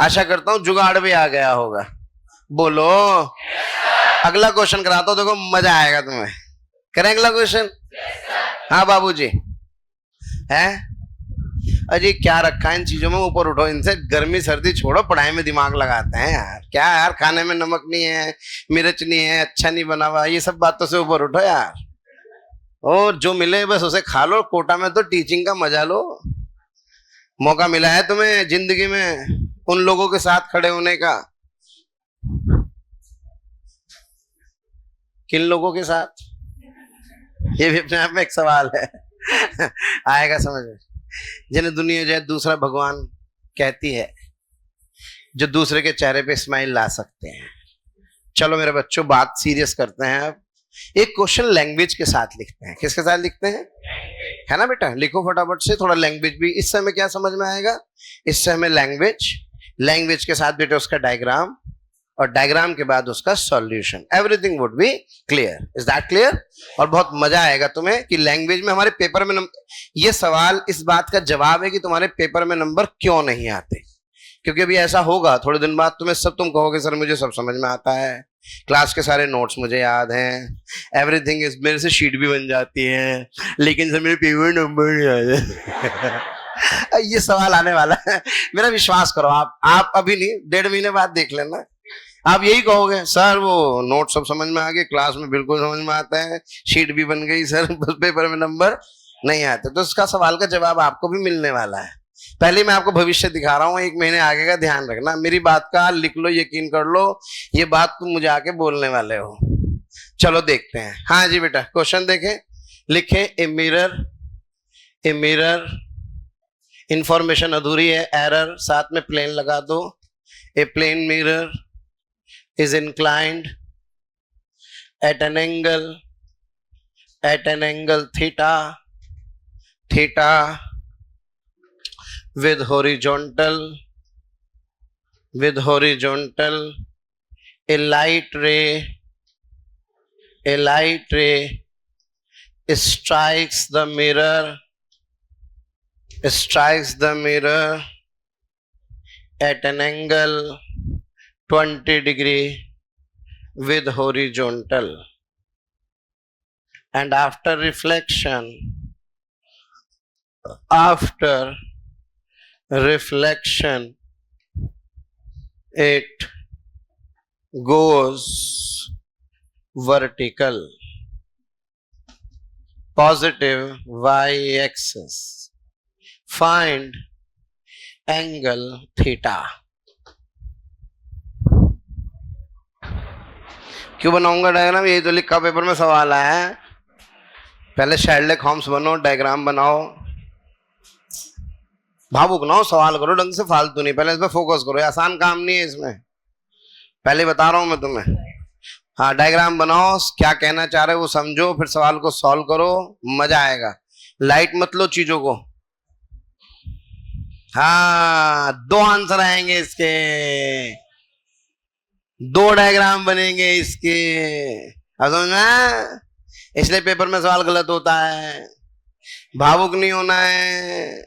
आशा करता हूं जुगाड़ भी आ गया होगा। बोलो अगला क्वेश्चन कराता हूं, देखो मजा आएगा तुम्हें। करें अगला क्वेश्चन? हाँ बाबूजी है। अजी क्या रखा है इन चीजों में, ऊपर उठो इनसे, गर्मी सर्दी छोड़ो, पढ़ाई में दिमाग लगाते हैं यार। क्या यार, खाने में नमक नहीं है, मिर्च नहीं है, अच्छा नहीं बना हुआ, ये सब बातों से ऊपर उठो यार। और जो मिले बस उसे खा लो। कोटा में तो टीचिंग का मजा लो। मौका मिला है तुम्हें जिंदगी में उन लोगों के साथ खड़े होने का। किन लोगों के साथ? ये भी अपने आप में एक सवाल है। आएगा समझ में। जिन्हें दुनिया जो है दूसरा भगवान कहती है, जो दूसरे के चेहरे पे स्माइल ला सकते हैं। चलो मेरे बच्चों बात सीरियस करते हैं अब। एक क्वेश्चन लैंग्वेज के साथ लिखते हैं। किसके साथ लिखते हैं? है ना बेटा, लिखो फटाफट से। थोड़ा लैंग्वेज भी इस समय क्या समझ में आएगा? इस समय लैंग्वेज, लैंग्वेज के साथ बेटा उसका डायग्राम, और डायग्राम के बाद उसका solution. Everything would be clear. Is that clear? और बहुत मजा आएगा तुम्हें कि लैंग्वेज में हमारे पेपर में ये सवाल इस बात का जवाब है कि तुम्हारे पेपर में नंबर क्यों नहीं आते। क्योंकि अभी ऐसा होगा थोड़े दिन बाद तुम्हें सब, तुम कहोगे सर मुझे सब समझ में आता है, क्लास के सारे नोट्स मुझे याद हैं, एवरीथिंग इज, मेरे से शीट भी बन जाती है, लेकिन सर मेरे पेपर नंबर नहीं आए। ये सवाल आने वाला है, मेरा विश्वास करो, आप अभी नहीं 1.5 महीने बाद देख लेना, आप यही कहोगे सर वो नोट सब समझ में आ गए, क्लास में बिल्कुल समझ में आता है, शीट भी बन गई सर, बस पेपर में नंबर नहीं आते। तो इसका सवाल का जवाब आपको भी मिलने वाला है। पहले मैं आपको भविष्य दिखा रहा हूं, 1 महीने आगे का ध्यान रखना, मेरी बात का लिख लो, यकीन कर लो, ये बात तुम मुझे आके बोलने वाले हो। चलो देखते हैं। हाँ जी बेटा, क्वेश्चन देखें, लिखें ए मिरर, इंफॉर्मेशन अधूरी है, एरर, साथ में प्लेन लगा दो। A plane mirror is inclined at an angle theta with horizontal, a light ray strikes the mirror at an angle 20 degree with horizontal, and after reflection it goes vertical, positive y-axis. Find angle theta. क्यों बनाऊंगा diagram? यही तो लिखा paper में सवाल आया है। पहले शेरलॉक होम्स बनो, डायग्राम बनाओ, भावुक ना हो, सवाल करो ढंग से, फालतू नहीं, पहले इस पर फोकस करो, आसान काम नहीं है इसमें, पहले बता रहा हूं मैं तुम्हें। हाँ, डायग्राम बनाओ, क्या कहना चाह रहे हो वो समझो, फिर सवाल को सॉल्व करो, मजा आएगा। लाइट मत लो चीजों को। हाँ, 2 आंसर आएंगे इसके, 2 डायग्राम बनेंगे इसके, अब समझना? इसलिए पेपर में सवाल गलत होता है, भावुक नहीं होना है।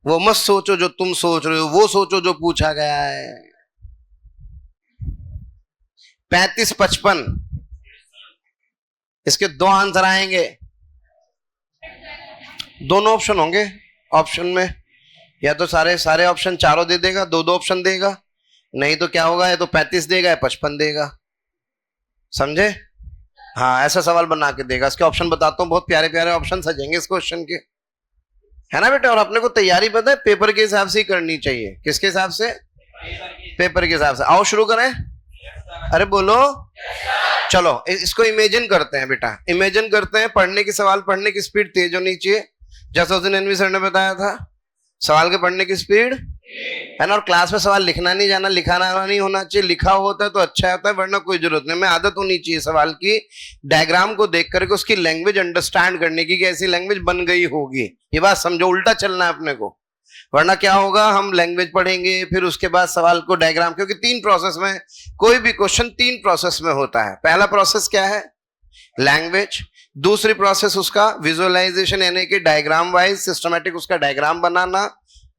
वो मत सोचो जो तुम सोच रहे हो, वो सोचो जो पूछा गया है। 35, 55 इसके 2 आंसर आएंगे, दोनों ऑप्शन होंगे। ऑप्शन में या तो सारे ऑप्शन चारों दे देगा, 2 ऑप्शन देगा, नहीं तो क्या होगा, या तो 35 देगा या 55 देगा, समझे? हाँ, ऐसा सवाल बना के देगा। इसके ऑप्शन बताता हूँ, बहुत प्यारे प्यारे ऑप्शन सजेंगे इस क्वेश्चन के, है ना बेटा? और अपने को तैयारी पता है, पेपर के हिसाब से ही करनी चाहिए। किसके हिसाब से? पेपर के हिसाब से। आओ शुरू करें। अरे बोलो। चलो इसको इमेजिन करते हैं बेटा, इमेजिन करते हैं। पढ़ने की सवाल पढ़ने की स्पीड तेज होनी चाहिए, जैसा उस दिन एनवी सर ने बताया था, सवाल के पढ़ने की स्पीड, है ना? और क्लास में सवाल लिखना नहीं जाना, लिखाना नहीं होना चाहिए, लिखा होता है तो अच्छा होता है, वरना कोई जरूरत नहीं। मैं आदत होनी चाहिए सवाल की, डायग्राम को देख करके उसकी लैंग्वेज अंडरस्टैंड करने की, कैसी लैंग्वेज बन गई होगी, ये बात समझो। उल्टा चलना है अपने को, वरना क्या होगा, हम लैंग्वेज पढ़ेंगे, फिर उसके बाद सवाल को डायग्राम, क्योंकि 3 प्रोसेस में, कोई भी क्वेश्चन 3 प्रोसेस में होता है। पहला प्रोसेस क्या है? लैंग्वेज। दूसरी प्रोसेस उसका विजुअलाइजेशन, यानी कि डायग्राम वाइज सिस्टमैटिक उसका डायग्राम बनाना,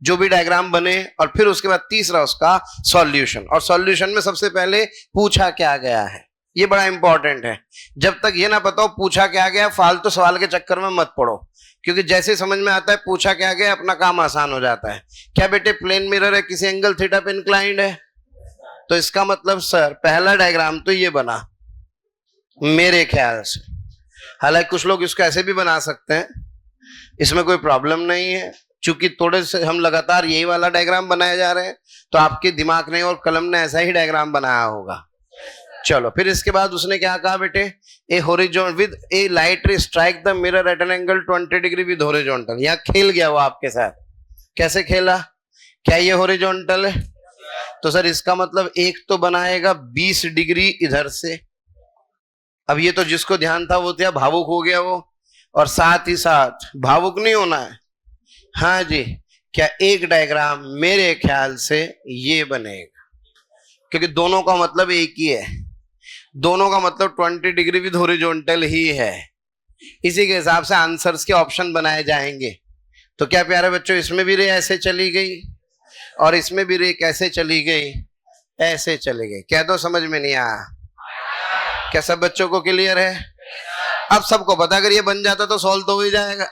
जो भी डायग्राम बने, और फिर उसके बाद तीसरा उसका सॉल्यूशन। और सॉल्यूशन में सबसे पहले पूछा क्या गया है, ये बड़ा इंपॉर्टेंट है। जब तक ये ना पता हो पूछा क्या गया, फालतू सवाल के चक्कर में मत पड़ो, क्योंकि जैसे समझ में आता है पूछा क्या गया, अपना काम आसान हो जाता है। क्या बेटे प्लेन मिरर है, किसी एंगल थीटा पे इंक्लाइंड है, तो इसका मतलब सर पहला डायग्राम तो ये बना मेरे ख्याल से। हालांकि कुछ लोग इसको ऐसे भी बना सकते हैं, इसमें कोई प्रॉब्लम नहीं है, चूंकि थोड़े से हम लगातार यही वाला डायग्राम बनाए जा रहे हैं, तो आपके दिमाग ने और कलम ने ऐसा ही डायग्राम बनाया होगा। चलो फिर इसके बाद उसने क्या कहा बेटे, ए हॉरिजॉन्टल विद ए लाइट रे strike the mirror at an angle 20 degree with horizontal. यहाँ खेल गया वो आपके साथ। कैसे खेला? क्या ये हॉरिजॉन्टल है? तो सर इसका मतलब एक तो बनाएगा 20 डिग्री इधर से। अब ये तो जिसको ध्यान था वो क्या भावुक हो गया वो, और साथ ही साथ भावुक नहीं होना है। हाँ जी, क्या एक डायग्राम मेरे ख्याल से ये बनेगा, क्योंकि दोनों का मतलब एक ही है, दोनों का मतलब 20 डिग्री विद हॉरिजॉन्टल ही है। इसी के हिसाब से आंसर्स के ऑप्शन बनाए जाएंगे। तो क्या प्यारे बच्चों, इसमें भी रे ऐसे चली गई और इसमें भी रे कैसे चली गई, ऐसे चली गई। कह दो समझ में नहीं आया? क्या सब बच्चों को क्लियर है? अब सबको पता, अगर ये बन जाता तो सॉल्व तो हो ही जाएगा।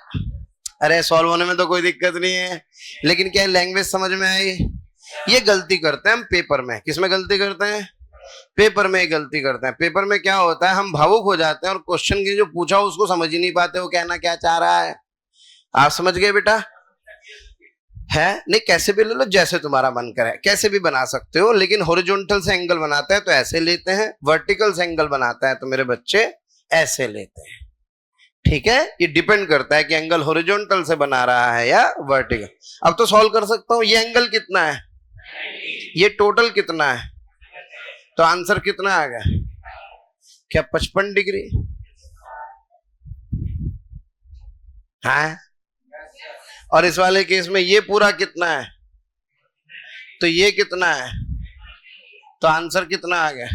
अरे सॉल्व होने में तो कोई दिक्कत नहीं है, लेकिन क्या लैंग्वेज समझ में आई? ये गलती करते हैं हम पेपर में। किसमें गलती करते हैं? पेपर में गलती करते हैं। पेपर में क्या होता है, हम भावुक हो जाते हैं और क्वेश्चन के जो पूछा उसको समझ ही नहीं पाते, वो कहना क्या चाह रहा है। आप समझ गए बेटा? है नहीं, कैसे भी ले लो, जैसे तुम्हारा मन करे, कैसे भी बना सकते हो, लेकिन हॉरिजॉन्टल से एंगल बनाते हैं तो ऐसे लेते हैं, वर्टिकल से एंगल बनाता है तो मेरे बच्चे ऐसे लेते हैं। ठीक है, ये डिपेंड करता है कि एंगल हॉरिजॉन्टल से बना रहा है या वर्टिकल। अब तो सॉल्व कर सकता हूं, ये एंगल कितना है, ये टोटल कितना है, तो आंसर कितना आ गया? क्या 55 डिग्री? हाँ, और इस वाले केस में ये पूरा कितना है, तो ये कितना है, तो आंसर कितना आ गया?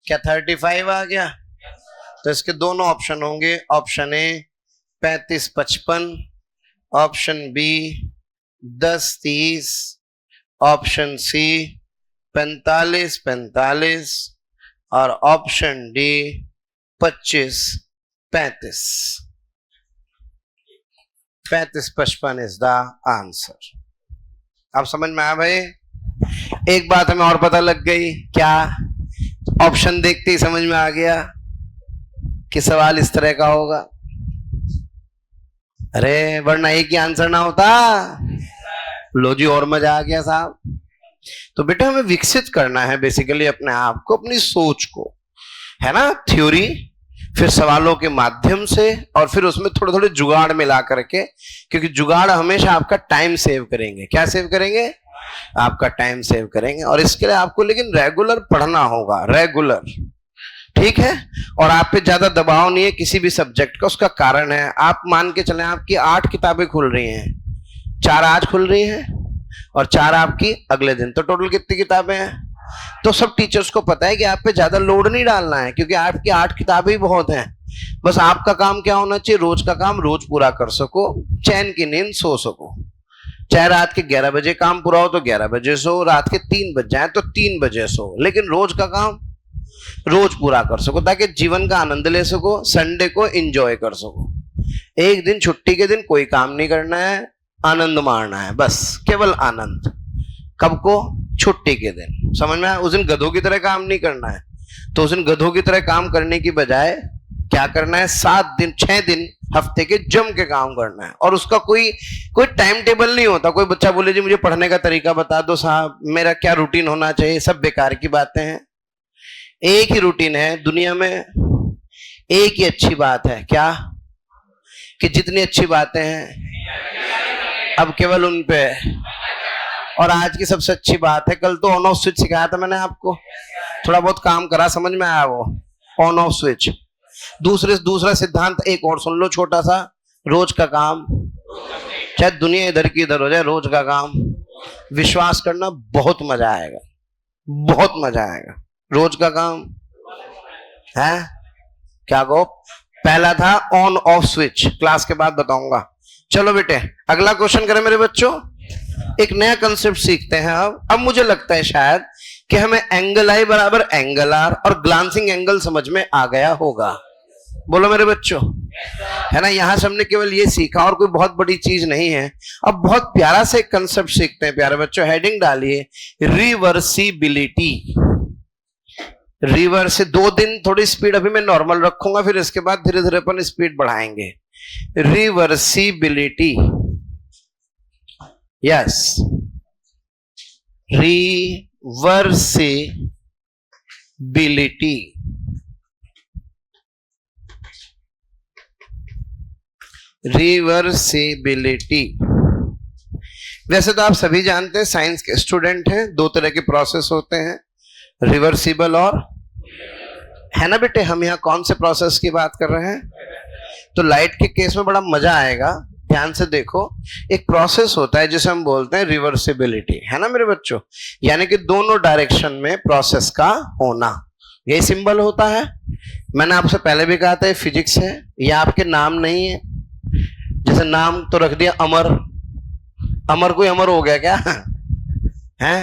क्या 35 आ गया? तो इसके दोनों ऑप्शन होंगे, option A 35-55, option B 10-30, option C 45-45 और option D 25-35। 35-55 is the answer. अब समझ में आया भाई? एक बात हमें और पता लग गई, क्या? ऑप्शन देखते ही समझ में आ गया कि सवाल इस तरह का होगा। अरे वरना एक ही आंसर ना होता। लो जी, और मजा आ गया साहब। तो बेटा हमें विकसित करना है बेसिकली अपने आप को, अपनी सोच को, है ना? थ्योरी, फिर सवालों के माध्यम से, और फिर उसमें थोड़े थोड़े जुगाड़ मिला करके, क्योंकि जुगाड़ हमेशा आपका टाइम सेव करेंगे। क्या सेव करेंगे? आपका टाइम सेव करेंगे। और इसके लिए आपको लेकिन रेगुलर पढ़ना होगा, रेगुलर। ठीक है, और आप पे ज्यादा दबाव नहीं है किसी भी सब्जेक्ट का। उसका कारण है, आप मान के चलें आपकी 8 किताबें खुल रही हैं, 4 आज खुल रही हैं और 4 आपकी अगले दिन, तो टोटल कितनी किताबें हैं? तो सब टीचर्स को पता है कि आप पे ज्यादा लोड नहीं डालना है, क्योंकि आपकी 8 किताबें ही बहुत हैं। बस आपका काम क्या होना चाहिए? रोज का काम रोज पूरा कर सको, चैन की नींद सो सको। चाहे रात के 11 बजे काम पूरा हो तो 11 बजे सो, रात के 3 बज जाए तो 3 बजे सो, लेकिन रोज का काम रोज पूरा कर सको, ताकि जीवन का आनंद ले सको, संडे को एंजॉय कर सको। एक दिन छुट्टी के दिन कोई काम नहीं करना है, आनंद मारना है, बस केवल आनंद। कब को? छुट्टी के दिन। समझ में आया? उस दिन गधों की तरह काम नहीं करना है। तो उस दिन गधों की तरह काम करने की बजाय क्या करना है? 7 दिन 6 दिन हफ्ते के जम के काम करना है। और उसका कोई टाइम टेबल नहीं होता। कोई बच्चा बोले जी मुझे पढ़ने का तरीका बता दो साहब, मेरा क्या रूटीन होना चाहिए, सब बेकार की बातें हैं। एक ही रूटीन है दुनिया में, एक ही अच्छी बात है, क्या? कि जितनी अच्छी बातें हैं अब केवल उन पे। और आज की सबसे अच्छी बात है, कल तो ऑन ऑफ स्विच सिखाया था मैंने आपको, थोड़ा बहुत काम करा, समझ में आया वो ऑन ऑफ स्विच। दूसरा सिद्धांत एक और सुन लो छोटा सा, रोज का काम, चाहे दुनिया इधर की इधर हो जाए, रोज का काम। विश्वास करना बहुत मजा आएगा, बहुत मजा आएगा। रोज का काम है क्या गो? पहला था ऑन ऑफ स्विच, क्लास के बाद बताऊंगा। चलो बेटे अगला क्वेश्चन करें मेरे बच्चों। एक नया कंसेप्ट सीखते हैं अब मुझे लगता है शायद कि हमें एंगल आई बराबर एंगल आर और ग्लांसिंग एंगल समझ में आ गया होगा। बोलो मेरे बच्चों, है ना? यहां से हमने केवल ये सीखा और कोई बहुत बड़ी चीज नहीं है। अब बहुत प्यारा से कंसेप्ट सीखते हैं प्यारे बच्चों। हेडिंग डालिए रिवर्सिबिलिटी। रिवर्स से 2 दिन थोड़ी स्पीड अभी मैं नॉर्मल रखूंगा, फिर इसके बाद धीरे धीरे अपन स्पीड बढ़ाएंगे। Reversibility, yes, reversibility. रिवर्सिबिलिटी वैसे तो आप सभी जानते हैं, साइंस के स्टूडेंट हैं, 2 तरह के प्रोसेस होते हैं, रिवर्सिबल और, है ना बेटे? हम यहाँ कौन से प्रोसेस की बात कर रहे हैं? तो लाइट के केस में बड़ा मजा आएगा, ध्यान से देखो। एक प्रोसेस होता है जिसे हम बोलते हैं रिवर्सिबिलिटी, है ना मेरे बच्चों? यानी कि दोनों डायरेक्शन में प्रोसेस का होना, यही सिंबल होता है। मैंने आपसे पहले भी कहा था फिजिक्स है, यह आपके नाम नहीं है। जैसे नाम तो रख दिया अमर, अमर कोई अमर हो गया क्या है?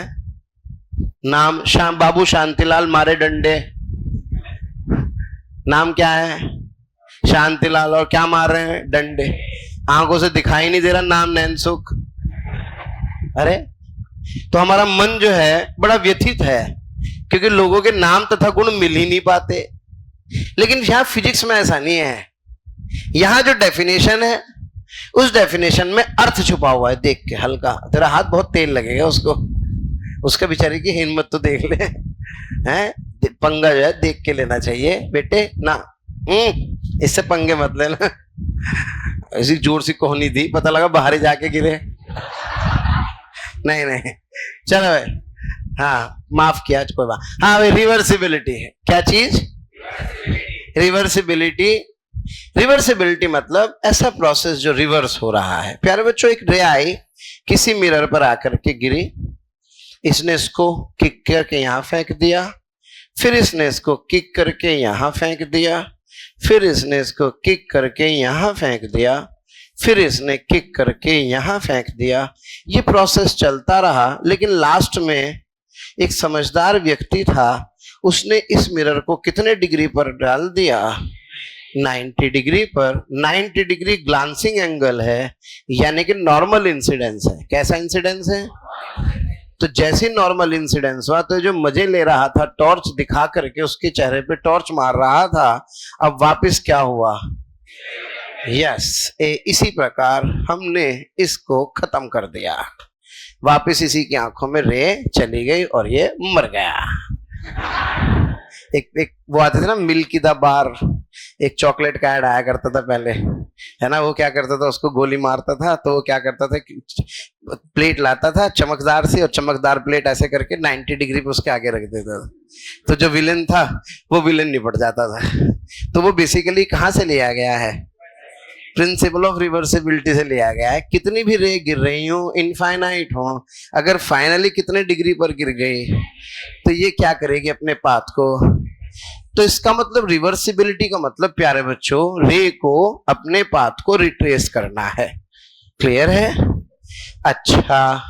नाम श्याम बाबू शांतिलाल मारे डंडे, नाम क्या है? शांतिलाल, और क्या मार रहे हैं? डंडे। आंखों से दिखाई नहीं दे रहा नाम नैनसुख। अरे तो हमारा मन जो है बड़ा व्यथित है, क्योंकि लोगों के नाम तथा गुण मिल ही नहीं पाते। लेकिन यहां फिजिक्स में ऐसा नहीं है। यहां जो डेफिनेशन है उस डेफिनेशन में अर्थ छुपा हुआ है। देख के हल्का, तेरा हाथ बहुत तेल लगेगा उसको, उसका बेचारे की हिम्मत तो देख ले। हैं पंगा जो है देख के लेना चाहिए बेटे ना, इससे पंगे मत लेना। ऐसी जोर सी कोहनी थी, पता लगा बाहर ही जाके गिरे। नहीं नहीं, चलो भाई, हाँ माफ किया, कोई बात। हाँ भाई, रिवर्सिबिलिटी है। क्या चीज? रिवर्सिबिलिटी। रिवर्सिबिलिटी मतलब ऐसा प्रोसेस जो रिवर्स हो रहा है। प्यारे बच्चों, एक रे आई किसी मिरर पर आकर के गिरी, इसने इसको किक करके यहां फेंक दिया, फिर इसने इसको किक करके यहां फेंक दिया, फिर इसने इसको किक करके यहां फेंक दिया, फिर इसने किक करके यहां फेंक दिया। ये प्रोसेस चलता रहा, लेकिन लास्ट में एक समझदार व्यक्ति था, उसने इस मिरर को कितने डिग्री पर डाल दिया? 90 डिग्री पर। 90 डिग्री ग्लांसिंग एंगल है, यानी कि नॉर्मल इंसिडेंस है। कैसा इंसिडेंस है? तो जैसे नॉर्मल इंसिडेंस हुआ, तो जो मजे ले रहा था टॉर्च दिखा करके उसके चेहरे पे टॉर्च मार रहा था, अब वापस क्या हुआ? यस, इसी प्रकार हमने इसको खत्म कर दिया। वापस इसी की आंखों में रे चली गई और ये मर गया। एक वो आते थे ना, मिल्की द बार, एक चॉकलेट का ऐड आया करता था पहले, है ना। वो क्या करता था, उसको गोली मारता था तो वो क्या करता था, प्लेट लाता था चमकदार सी, और चमकदार प्लेट ऐसे करके 90 डिग्री पे उसके आगे रख देता था। तो जो विलेन था वो विलेन निपट जाता था। तो वो बेसिकली कहाँ से लिया गया है? प्रिंसिपल ऑफ रिवर्सिबिलिटी से लिया गया है। कितनी भी रे गिर रही हो, इनफाइनाइट हो, अगर फाइनली कितने डिग्री पर गिर गई तो ये क्या करेगी? अपने पाथ को। तो इसका मतलब रिवर्सिबिलिटी का मतलब प्यारे बच्चों, रे को अपने पाथ को रिट्रेस करना है। क्लियर है? अच्छा,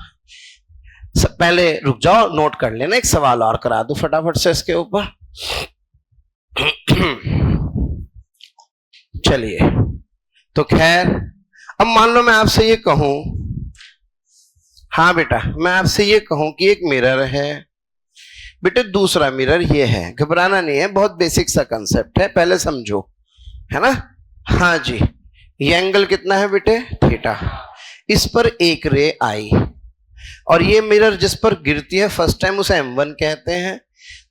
पहले रुक जाओ, नोट कर लेना, एक सवाल और करा दो फटाफट से इसके ऊपर। चलिए, तो खैर, अब मान लो मैं आपसे ये कहूं, हाँ बेटा, मैं आपसे ये कहूं कि एक मिरर है बेटे, दूसरा मिरर ये है। घबराना नहीं है, बहुत बेसिक सा कंसेप्ट है, पहले समझो, है ना। हाँ जी, ये एंगल कितना है बेटे? थीटा। इस पर एक रे आई, और ये मिरर जिस पर गिरती है फर्स्ट टाइम उसे M1 कहते हैं,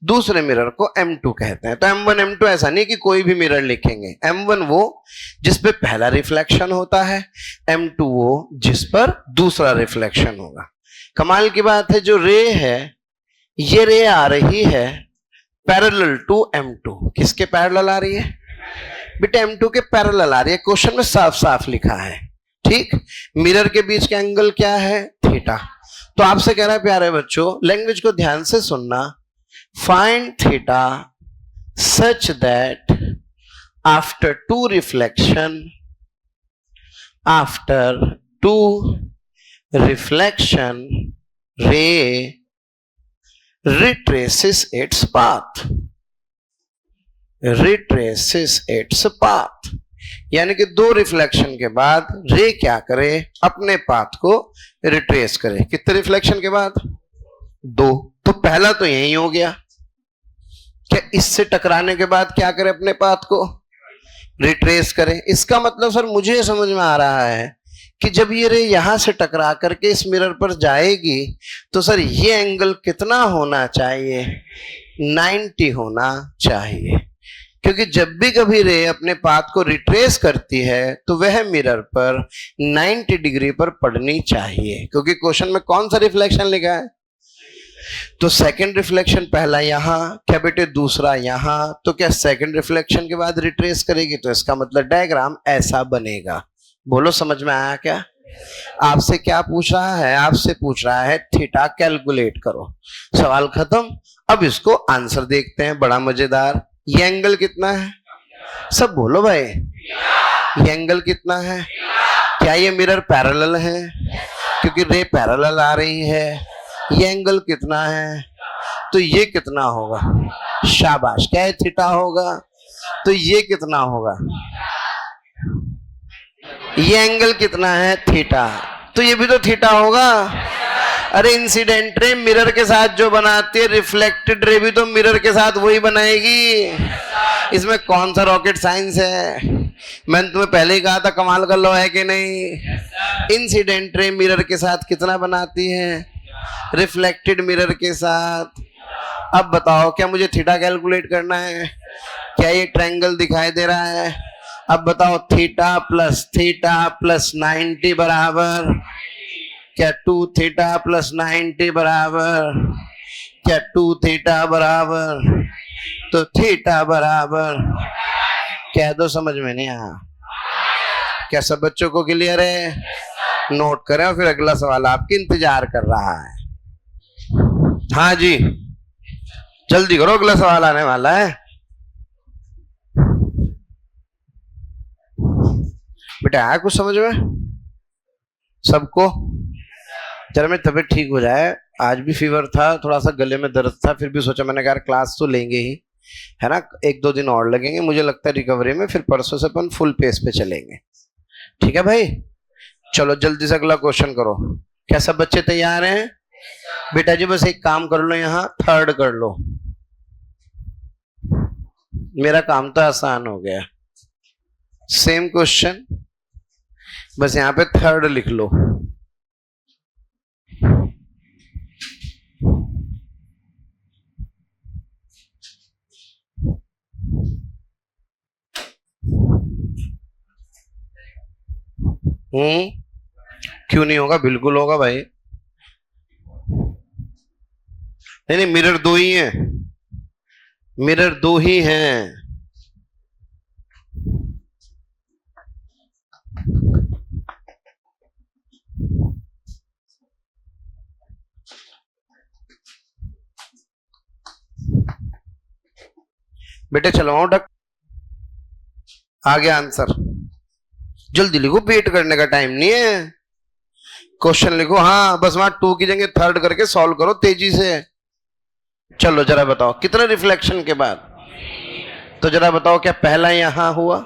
दूसरे मिरर को M2 कहते हैं। तो M1 M2 ऐसा नहीं कि कोई भी मिरर लिखेंगे। M1 वो जिस पे पहला रिफ्लेक्शन होता है, M2 वो जिस पर दूसरा रिफ्लेक्शन होगा। कमाल की बात है, जो रे है, ये रे आ रही है पैरेलल टू M2। किसके पैरेलल आ रही है बेटे? M2 के पैरेलल आ रही है। क्वेश्चन में साफ साफ लिखा है, ठीक। मिरर के बीच का एंगल क्या है? थीटा। तो आपसे कह रहा है प्यारे बच्चों, लैंग्वेज को ध्यान से सुनना, find theta such that after two reflection रे retraces its path, यानी कि दो रिफ्लेक्शन के बाद रे क्या करे? अपने पाथ को रिट्रेस करे। कितने रिफ्लेक्शन के बाद? 2। तो पहला तो यही हो गया, क्या इससे टकराने के बाद क्या करे? अपने पाथ को रिट्रेस करे। इसका मतलब सर मुझे समझ में आ रहा है कि जब ये रे यहां से टकरा करके इस मिरर पर जाएगी तो सर ये एंगल कितना होना चाहिए? 90 होना चाहिए, क्योंकि जब भी कभी रे अपने पाथ को रिट्रेस करती है तो वह मिरर पर 90 डिग्री पर पड़नी चाहिए, क्योंकि क्वेश्चन में कौन सा रिफ्लेक्शन लिखा है? तो सेकंड रिफ्लेक्शन पहला यहां, क्या बेटे दूसरा यहां, तो क्या सेकंड रिफ्लेक्शन के बाद रिट्रेस करेगी? तो इसका मतलब डायग्राम ऐसा बनेगा। बोलो, समझ में आया क्या? आपसे क्या पूछ रहा है? आपसे पूछ रहा है थीटा कैलकुलेट करो। सवाल खत्म। अब इसको आंसर देखते हैं, बड़ा मजेदार। ये एंगल कितना है? सब बोलो भाई, ये एंगल कितना है? क्या ये मिरर पैरेलल है? क्योंकि रे पैरेलल आ रही है। ये एंगल कितना है? तो ये कितना होगा? शाबाश। क्या ये थीटा होगा? तो ये कितना होगा? ये एंगल कितना है? थीटा। तो ये भी तो थीटा होगा। अरे इंसिडेंट रे मिरर के साथ जो बनाती है, रिफ्लेक्टेड रे भी तो मिरर के साथ वही बनाएगी। इसमें कौन सा रॉकेट साइंस है? मैंने तुम्हें पहले ही कहा था कमाल का लॉ है कि नहीं। इंसिडेंट रे मिरर के साथ कितना बनाती है? रिफ्लेक्टेड मिरर के साथ। अब बताओ, क्या मुझे थीटा कैलकुलेट करना है? क्या ये ट्रायंगल दिखाई दे रहा है? अब बताओ, थीटा प्लस 90 बराबर क्या 2 थीटा प्लस 90 बराबर क्या 2 थीटा बराबर? तो थीटा बराबर कह दो, समझ में नहीं आया? क्या सब बच्चों को क्लियर है? नोट करें और फिर अगला सवाल आपकी इंतजार कर रहा है। हाँ जी, जल्दी करो, अगला सवाल आने वाला है। बेटा आया कुछ समझ में सबको? जरा मेरी तबीयत ठीक हो जाए। आज भी फीवर था, थोड़ा सा गले में दर्द था, फिर भी सोचा मैंने कहा क्लास तो लेंगे ही, है ना। 1-2 दिन और लगेंगे मुझे लगता है रिकवरी में, फिर परसों से अपन फुल पेस पे चलेंगे। ठीक है भाई, चलो जल्दी से अगला क्वेश्चन करो। क्या सब बच्चे तैयार हैं? बेटा जी बस एक काम कर लो, यहाँ थर्ड कर लो। मेरा काम तो आसान हो गया। सेम क्वेश्चन, बस यहाँ पे थर्ड लिख लो। क्यों नहीं होगा? बिल्कुल होगा भाई। नहीं नहीं, मिरर 2 ही है, मिरर 2 ही हैं। बेटे चलवाओ डक, आ गया आंसर। जल्दी लिखो, वेट करने का टाइम नहीं है। क्वेश्चन लिखो, हाँ बस वहां 2 की जगह थर्ड करके सॉल्व करो तेजी से। चलो जरा बताओ कितने रिफ्लेक्शन के बाद? तो जरा बताओ, क्या पहला यहां हुआ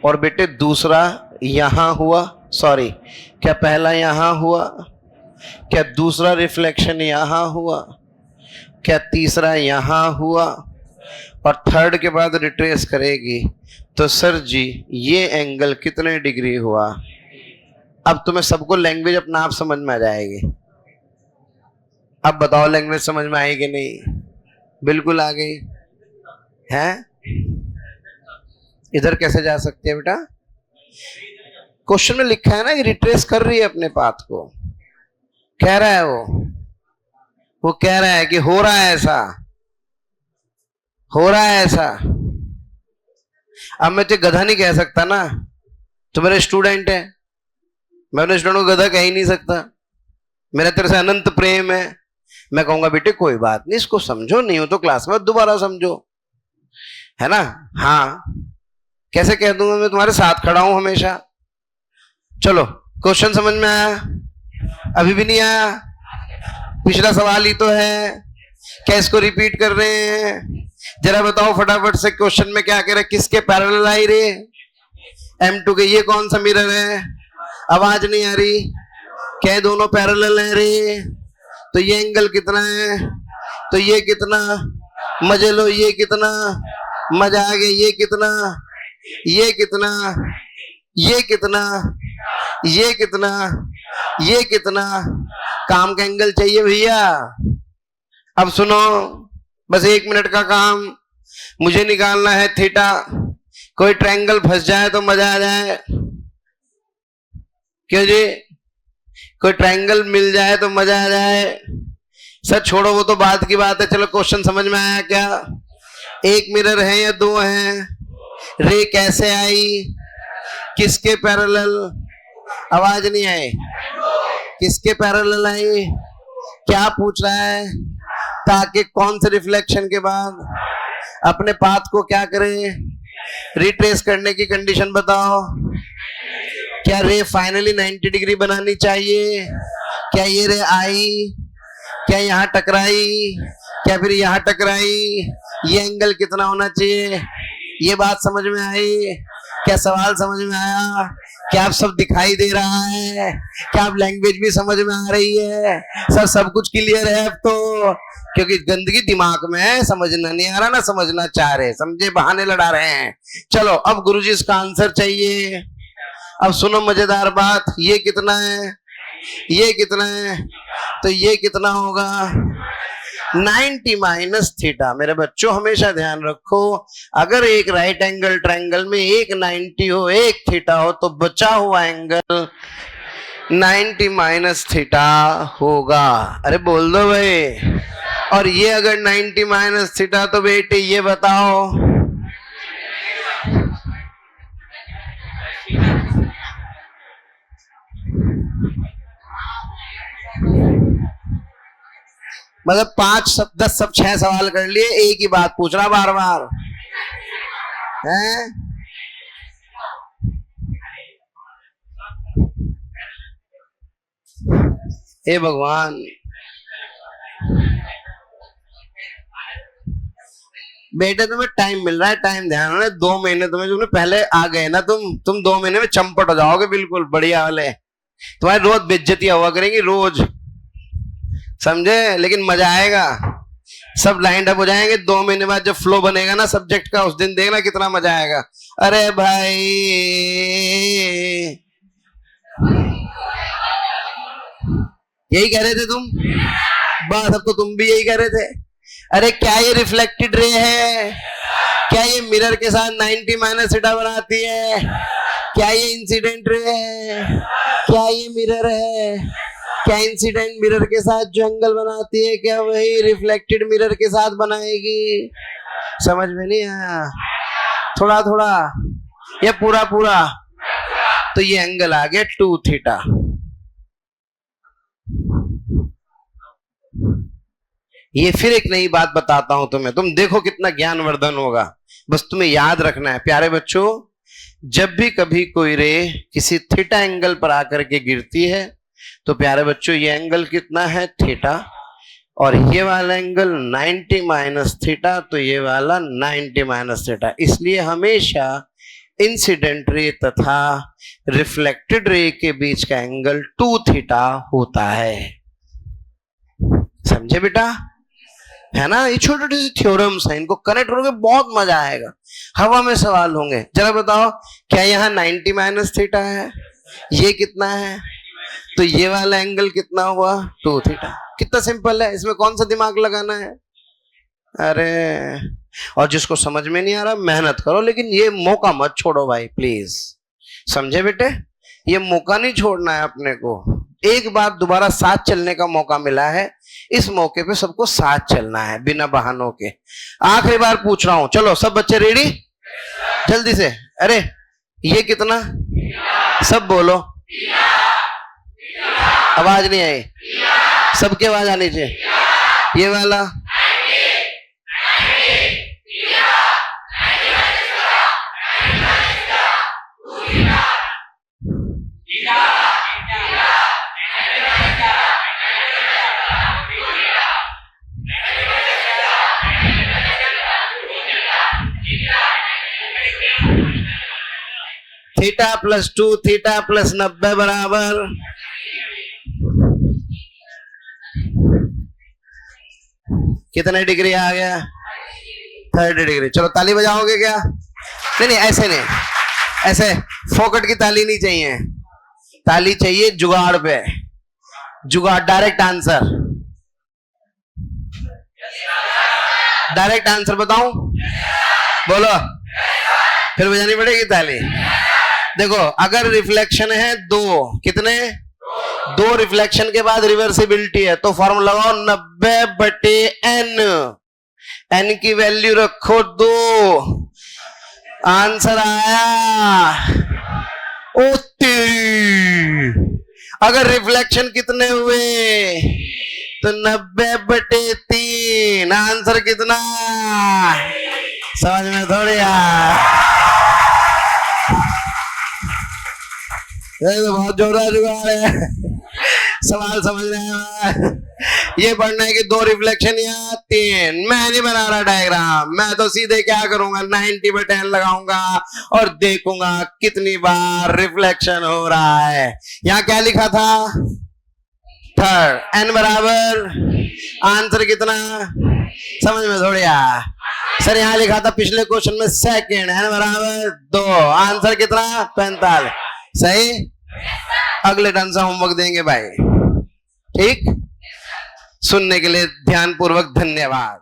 और बेटे दूसरा यहां हुआ? सॉरी, क्या पहला यहां हुआ? क्या दूसरा रिफ्लेक्शन यहां हुआ? क्या तीसरा यहां हुआ? और थर्ड के बाद रिट्रेस करेगी तो सर जी ये एंगल कितने डिग्री हुआ? अब तुम्हें सबको लैंग्वेज अपना आप समझ में आ जाएगी। अब बताओ लैंग्वेज समझ में आई कि नहीं? बिल्कुल आ गई है। इधर कैसे जा सकती है बेटा? क्वेश्चन में लिखा है ना कि रिट्रेस कर रही है अपने पाथ को। कह रहा है वो कह रहा है कि हो रहा है ऐसा, हो रहा है ऐसा। अब मैं तुझे गधा नहीं कह सकता ना, तो मेरे स्टूडेंट है, मैं अपने स्टूडेंट को गधा कह ही नहीं सकता। मेरा तेरे से अनंत प्रेम है। मैं कहूंगा बेटे कोई बात नहीं, इसको समझो, नहीं हो तो क्लास में दोबारा समझो, है ना। हाँ कैसे कह दूंगा, मैं तुम्हारे साथ खड़ा हूं हमेशा। चलो क्वेश्चन समझ में आया? अभी भी नहीं आया? पिछला सवाल ही तो है, क्या इसको रिपीट कर रहे हैं? जरा बताओ फटाफट से, क्वेश्चन में क्या कह रहे? किसके पैरेलल आई रे? M2 के। ये कौन सा मिरर है? आवाज नहीं आ रही। क्या दोनों पैरेलल है रे? तो ये एंगल कितना है? तो ये कितना? मजे लो, ये कितना? मजा आ गया। ये कितना? ये कितना? ये कितना? ये कितना? ये कितना? काम का एंगल चाहिए भैया। अब सुनो, बस 1 मिनट का काम, मुझे निकालना है थीटा। कोई ट्रायंगल फंस जाए तो मजा आ जाए। क्यों जी? कोई ट्रायंगल मिल जाए तो मजा आ जाए। सर छोड़ो, वो तो बात की बात है। चलो क्वेश्चन समझ में आया क्या? एक मिरर है या 2 हैं? रे कैसे आई? किसके पैरेलल? आवाज नहीं आई। किसके पैरेलल आई? क्या पूछ रहा है? ताकि कौन से रिफ्लेक्शन के बाद अपने पाथ को क्या करें? रिट्रेस करने की कंडीशन बताओ। क्या रे फाइनली 90 डिग्री बनानी चाहिए? क्या ये रे आई, क्या यहाँ टकराई, क्या फिर यहाँ टकराई? ये एंगल कितना होना चाहिए? ये बात समझ में आई? क्या सवाल समझ में आया? क्या आप सब दिखाई दे रहा है? क्या आप लैंग्वेज भी समझ में आ रही है? सब कुछ क्लियर है अब तो? क्योंकि गंदगी दिमाग में है, समझना नहीं आ रहा ना समझना चाह रहे, समझे, बहाने लड़ा रहे हैं। चलो अब गुरुजी इसका आंसर चाहिए। अब सुनो मजेदार बात, ये कितना है, ये कितना है, तो ये कितना होगा 90 माइनस थीटा। मेरे बच्चों हमेशा ध्यान रखो, अगर एक राइट एंगल ट्रायंगल में एक 90 हो एक थीटा हो तो बचा हुआ एंगल 90 माइनस थीटा होगा। अरे बोल दो भाई। और ये अगर 90 माइनस थीटा तो बेटे ये बताओ मतलब 5 सब 10 सब 6 सवाल कर लिए, एक ही बात पूछ रहा बार बार है। हे भगवान, बेटे तुम्हें टाइम मिल रहा है, टाइम ध्यान रहे, 2 महीने तुम्हें पहले आ गए ना, तुम 2 महीने में चंपट हो जाओगे बिल्कुल बढ़िया वाले। तुम्हारी रोज बेइज्जतियां हुआ करेंगी रोज, समझे, लेकिन मजा आएगा, सब लाइन अप हो जाएंगे। 2 महीने बाद जब फ्लो बनेगा ना सब्जेक्ट का, उस दिन देखना कितना मजा आएगा। अरे भाई यही कह रहे थे तुम, बस अब तो तुम भी यही कह रहे थे। अरे क्या ये रिफ्लेक्टेड रे है? क्या ये मिरर के साथ 90 माइनस थीटा बनाती है? क्या ये इंसिडेंट रे है? क्या ये मिरर है? क्या इंसिडेंट मिरर के साथ जो एंगल बनाती है क्या वही रिफ्लेक्टेड मिरर के साथ बनाएगी? समझ में नहीं आया? थोड़ा थोड़ा या पूरा पूरा? तो ये एंगल आ गया 2 थीटा। ये फिर एक नई बात बताता हूं तुम्हें, तुम देखो कितना ज्ञानवर्धन होगा। बस तुम्हें याद रखना है प्यारे बच्चों, जब भी कभी कोई रे किसी थीटा एंगल पर आकर के गिरती है तो प्यारे बच्चों ये एंगल कितना है थीटा, और ये वाला एंगल 90 माइनस थीटा, तो ये वाला 90 माइनस थीटा। इसलिए हमेशा इंसिडेंट रे तथा रिफ्लेक्टेड रे के बीच का एंगल 2 थीटा होता है। समझे बेटा? है ना, ये छोटे छोटे थ्योरम्स हैं, इनको कनेक्ट करोगे बहुत मजा आएगा। हवा में सवाल होंगे, जरा बताओ क्या यहाँ 90 माइनस थीटा है, ये कितना है, तो ये वाला एंगल कितना हुआ 2 थीटा। कितना सिंपल है, इसमें कौन सा दिमाग लगाना है? अरे, और जिसको समझ में नहीं आ रहा मेहनत करो, लेकिन ये मौका मत छोड़ो भाई प्लीज, समझे बेटे, ये मौका नहीं छोड़ना है अपने को। एक बार दोबारा साथ चलने का मौका मिला है, इस मौके पे सबको साथ चलना है बिना बहानों के। आखिरी बार पूछ रहा हूं, चलो सब बच्चे रेडी, जल्दी से। अरे ये कितना, सब बोलो, आवाज नहीं आई, सबकी आवाज आनी चाहिए। ये वाला थीटा प्लस 2 थीटा प्लस 90 बराबर कितने डिग्री आ गया? 30 डिग्री। चलो ताली बजाओगे क्या? नहीं नहीं, ऐसे नहीं, ऐसे फोकट की ताली नहीं चाहिए, ताली चाहिए जुगाड़ पे, जुगाड़, डायरेक्ट आंसर, डायरेक्ट आंसर बताऊं, बोलो, फिर बजानी पड़ेगी ताली। देखो अगर रिफ्लेक्शन है 2, कितने 2 रिफ्लेक्शन के बाद रिवर्सिबिलिटी है, तो फॉर्मूला लगाओ 90/n, n की वैल्यू रखो 2, आंसर आया ओ तेरी। अगर रिफ्लेक्शन कितने हुए तो 90/3, आंसर कितना? समझ में थोड़ी यार। ये तो बहुत जोरदार जुगाड़ है। सवाल समझ रहे हैं? ये पढ़ना है कि 2 रिफ्लेक्शन या 3। मैं नहीं बना रहा डायग्राम, मैं तो सीधे क्या करूंगा 90/10 लगाऊंगा और देखूंगा कितनी बार रिफ्लेक्शन हो रहा है। यहाँ क्या लिखा था? थर्ड। n बराबर आंसर कितना समझ में थोड़ी आया। सर यहाँ लिखा था पिछले क्वेश्चन में सेकंड, n बराबर 2, आंसर कितना 45। सही। अगले टर्न से होमवर्क देंगे भाई। ठीक। सुनने के लिए ध्यानपूर्वक धन्यवाद।